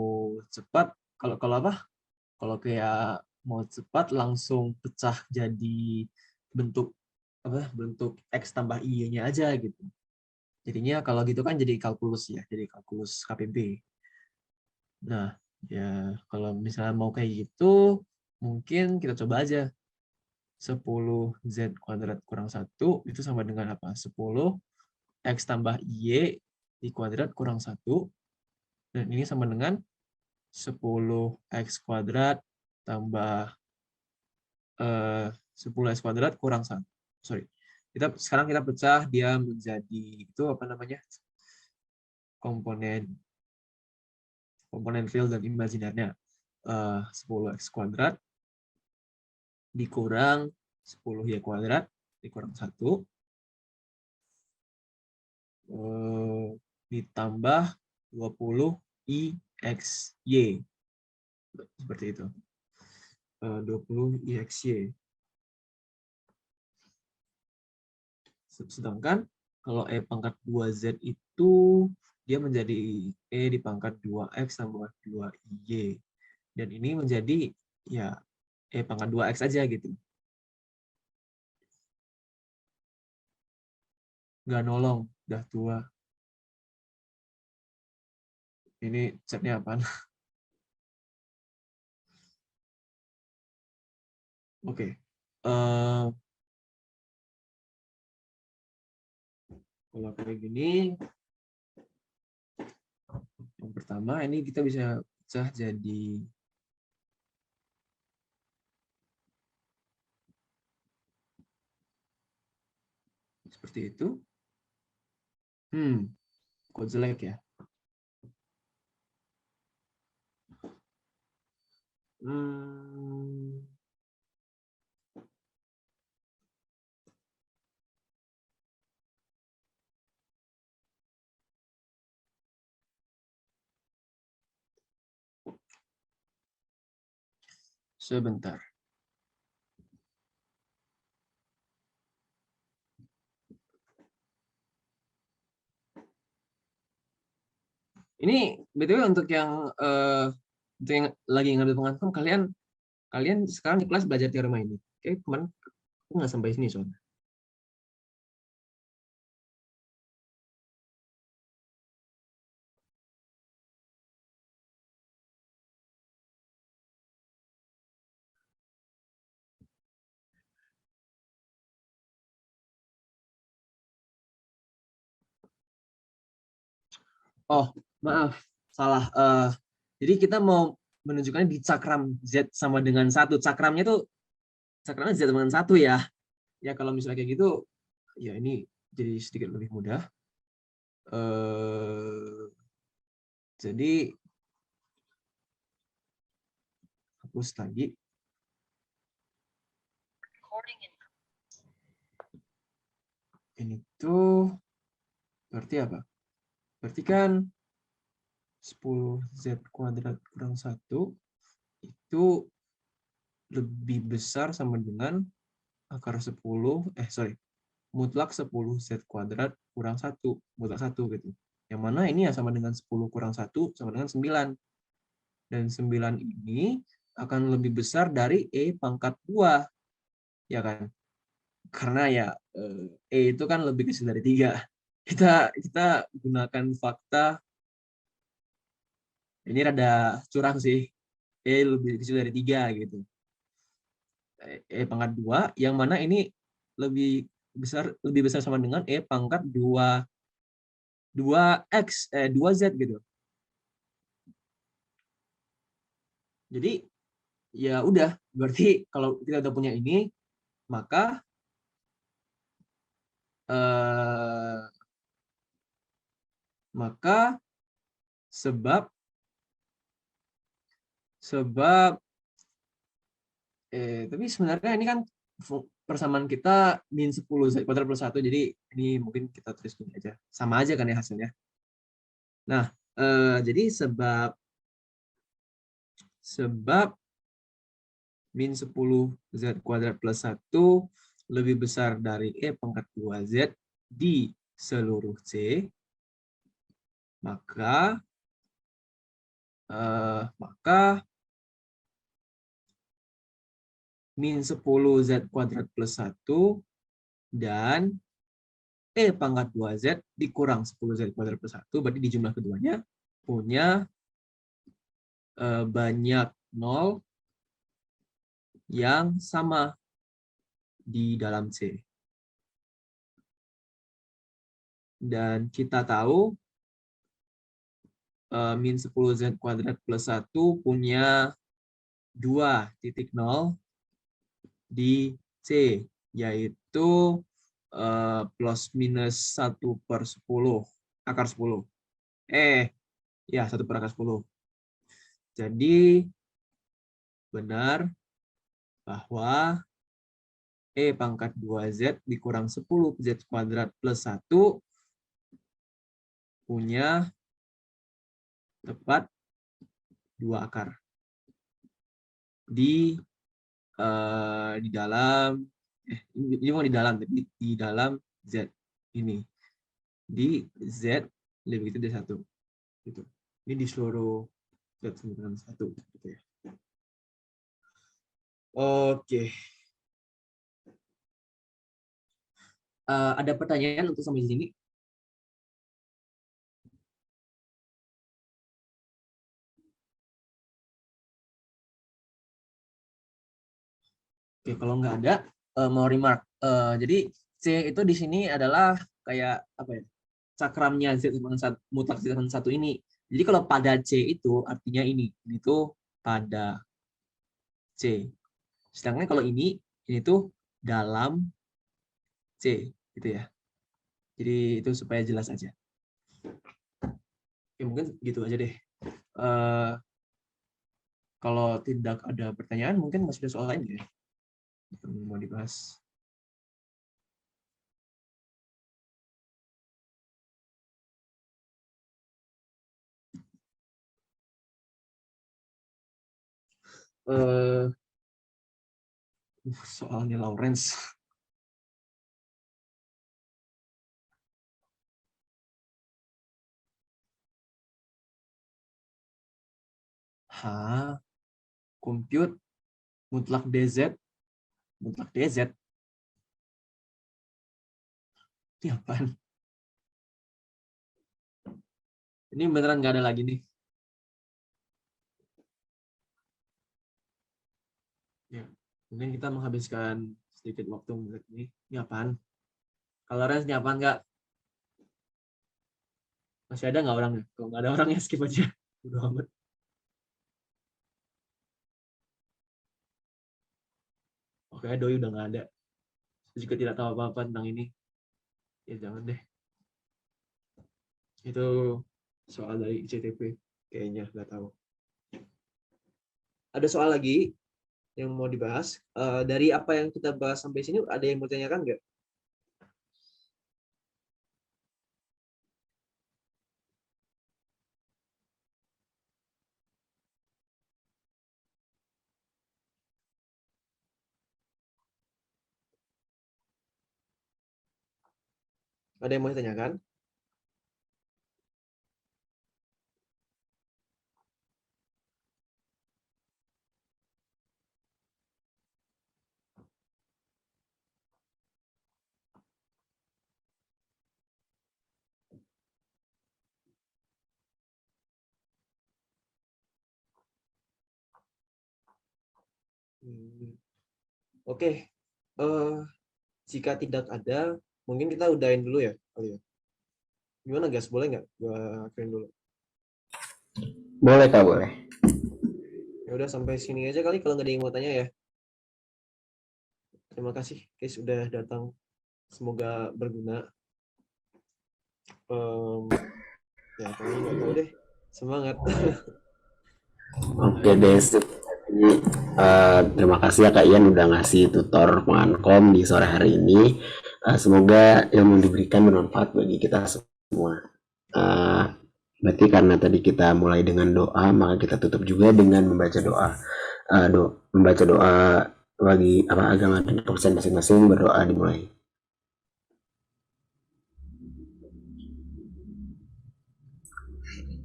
cepat, kalau kayak mau cepat langsung pecah jadi bentuk X tambah Y-nya aja gitu. Jadinya kalau gitu kan jadi kalkulus ya, jadi kalkulus KPB. Nah, ya kalau misalnya mau kayak gitu, mungkin kita coba aja 10z kuadrat kurang 1 itu sama dengan apa? 10 X tambah Y di kuadrat kurang 1. Dan ini sama dengan 10x kuadrat tambah 10x kuadrat kurang 1. Sekarang kita pecah dia menjadi itu apa namanya? Komponen real dan imajinernya. 10x kuadrat dikurang 10y kuadrat dikurang 1 ditambah 20ixy. Seperti itu. 20ixy. Sedangkan kalau E pangkat 2Z itu dia menjadi E di pangkat 2X tambah 2Y. Dan ini menjadi ya E pangkat 2X aja gitu. Nggak nolong, udah tua. Ini chatnya apaan? Oke. Kalau kayak gini, yang pertama ini kita bisa pecah jadi seperti itu. Kok jelek ya? Sebentar. Ini BTW untuk yang lagi ngambil pengantam, kalian sekarang di kelas belajar teorema ini. Oke, kemarin aku nggak sampai sini soalnya. Oh, maaf, salah. Jadi kita mau menunjukkan di cakram Z sama dengan 1. Cakramnya Z dengan 1 ya. Ya kalau misalnya kayak gitu, ya ini jadi sedikit lebih mudah. Jadi hapus lagi. Ini tuh berarti apa? Berarti kan 10Z kuadrat kurang 1 itu lebih besar sama dengan akar 10, mutlak 10Z kuadrat kurang 1, mutlak 1 gitu. Yang mana ini ya sama dengan 10 kurang 1 sama dengan 9. Dan 9 ini akan lebih besar dari E pangkat 2. Ya kan? Karena ya E itu kan lebih kecil dari 3. Kita gunakan fakta, ini rada curang sih, E lebih kecil dari 3 gitu. E pangkat 2, yang mana ini lebih besar sama dengan E pangkat 2Z gitu. Jadi ya udah, berarti kalau kita udah punya ini, maka sebab tapi sebenarnya ini kan persamaan kita min 10Z kuadrat plus 1, jadi ini mungkin kita tulis gini aja. Sama aja kan ya hasilnya. Nah, jadi sebab min 10Z kuadrat plus 1 lebih besar dari E pangkat 2Z di seluruh C, maka min 10Z kuadrat plus 1 dan E pangkat 2Z dikurang 10Z kuadrat plus 1, berarti di jumlah keduanya punya banyak nol yang sama di dalam C. Dan kita tahu min 10Z kuadrat plus 1 punya 2.0 di C, yaitu plus minus 1/10 akar 10. Ya 1/10. Jadi benar bahwa E pangkat 2Z dikurang 10Z kuadrat plus 1 punya tepat 2 akar. Di dalam ini mau di dalam, tapi di dalam Z ini. Di Z lebih itu D1. Gitu. Ini di seluruh Z semikolon 1 gitu ya. Oke. Ada pertanyaan untuk sampai di sini? Oke, kalau nggak ada, mau remark. Jadi C itu di sini adalah kayak apa ya? Cakramnya Z mutlak Z semikolon 1 ini. Jadi kalau pada C itu artinya ini tuh pada C. Sedangkan kalau ini tuh dalam C, gitu ya. Jadi itu supaya jelas aja. Oke, mungkin gitu aja deh. Kalau tidak ada pertanyaan, mungkin masih ada soal lain ya yang mau dibahas. Soalnya Lawrence. Compute mutlak DZ. Mutlak DZ. Ini apaan? Ini beneran nggak ada lagi nih. Ya, mungkin kita menghabiskan sedikit waktu melihat ini. Ini apaan? Kalau Lawrence, ini apaan nggak? Masih ada nggak orangnya? Kalau nggak ada orangnya skip aja. Udah amat. Oke, Doi udah nggak ada. Jika tidak tahu apa-apa tentang ini, ya jangan deh. Itu soal dari ICTP. Kayaknya nggak tahu. Ada soal lagi yang mau dibahas. Dari apa yang kita bahas sampai sini, ada yang mau tanyakan nggak? Ada yang mau ditanyakan? Oke. Jika tidak ada, mungkin kita udahin dulu ya kali ya. Gimana guys? Boleh nggak gua akhirin dulu? Boleh Kak, boleh. Ya udah sampai sini aja kali kalau nggak ada yang mau tanya ya. Terima kasih guys sudah datang. Semoga berguna. Ya kayaknya nggak tahu deh. Semangat. Oke deh, jadi, terima kasih ya Kak Ian udah ngasih tutor Pengankom di sore hari ini. Semoga ilmu yang diberikan bermanfaat bagi kita semua. Berarti karena tadi kita mulai dengan doa, maka kita tutup juga dengan membaca doa. Membaca doa bagi agama dan kepercayaan masing-masing, berdoa dimulai.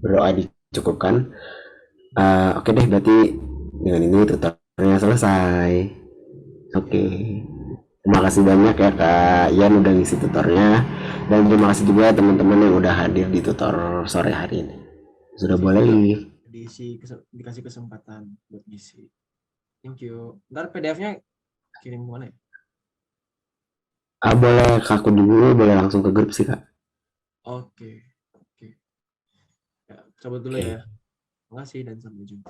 Berdoa dicukupkan. Oke deh, berarti dengan ini tutorialnya selesai. Oke. Terima kasih banyak ya Kak Ian udah ngisi tutornya. Dan terima kasih juga teman-teman yang udah hadir di tutor sore hari ini. Sudah boleh dikasih kesempatan buat ngisi. Thank you. Ntar PDF-nya kirim kemana ya? Boleh ke aku dulu, boleh langsung ke grup sih Kak. Oke. Ya, coba dulu ya. Terima kasih dan sampai jumpa.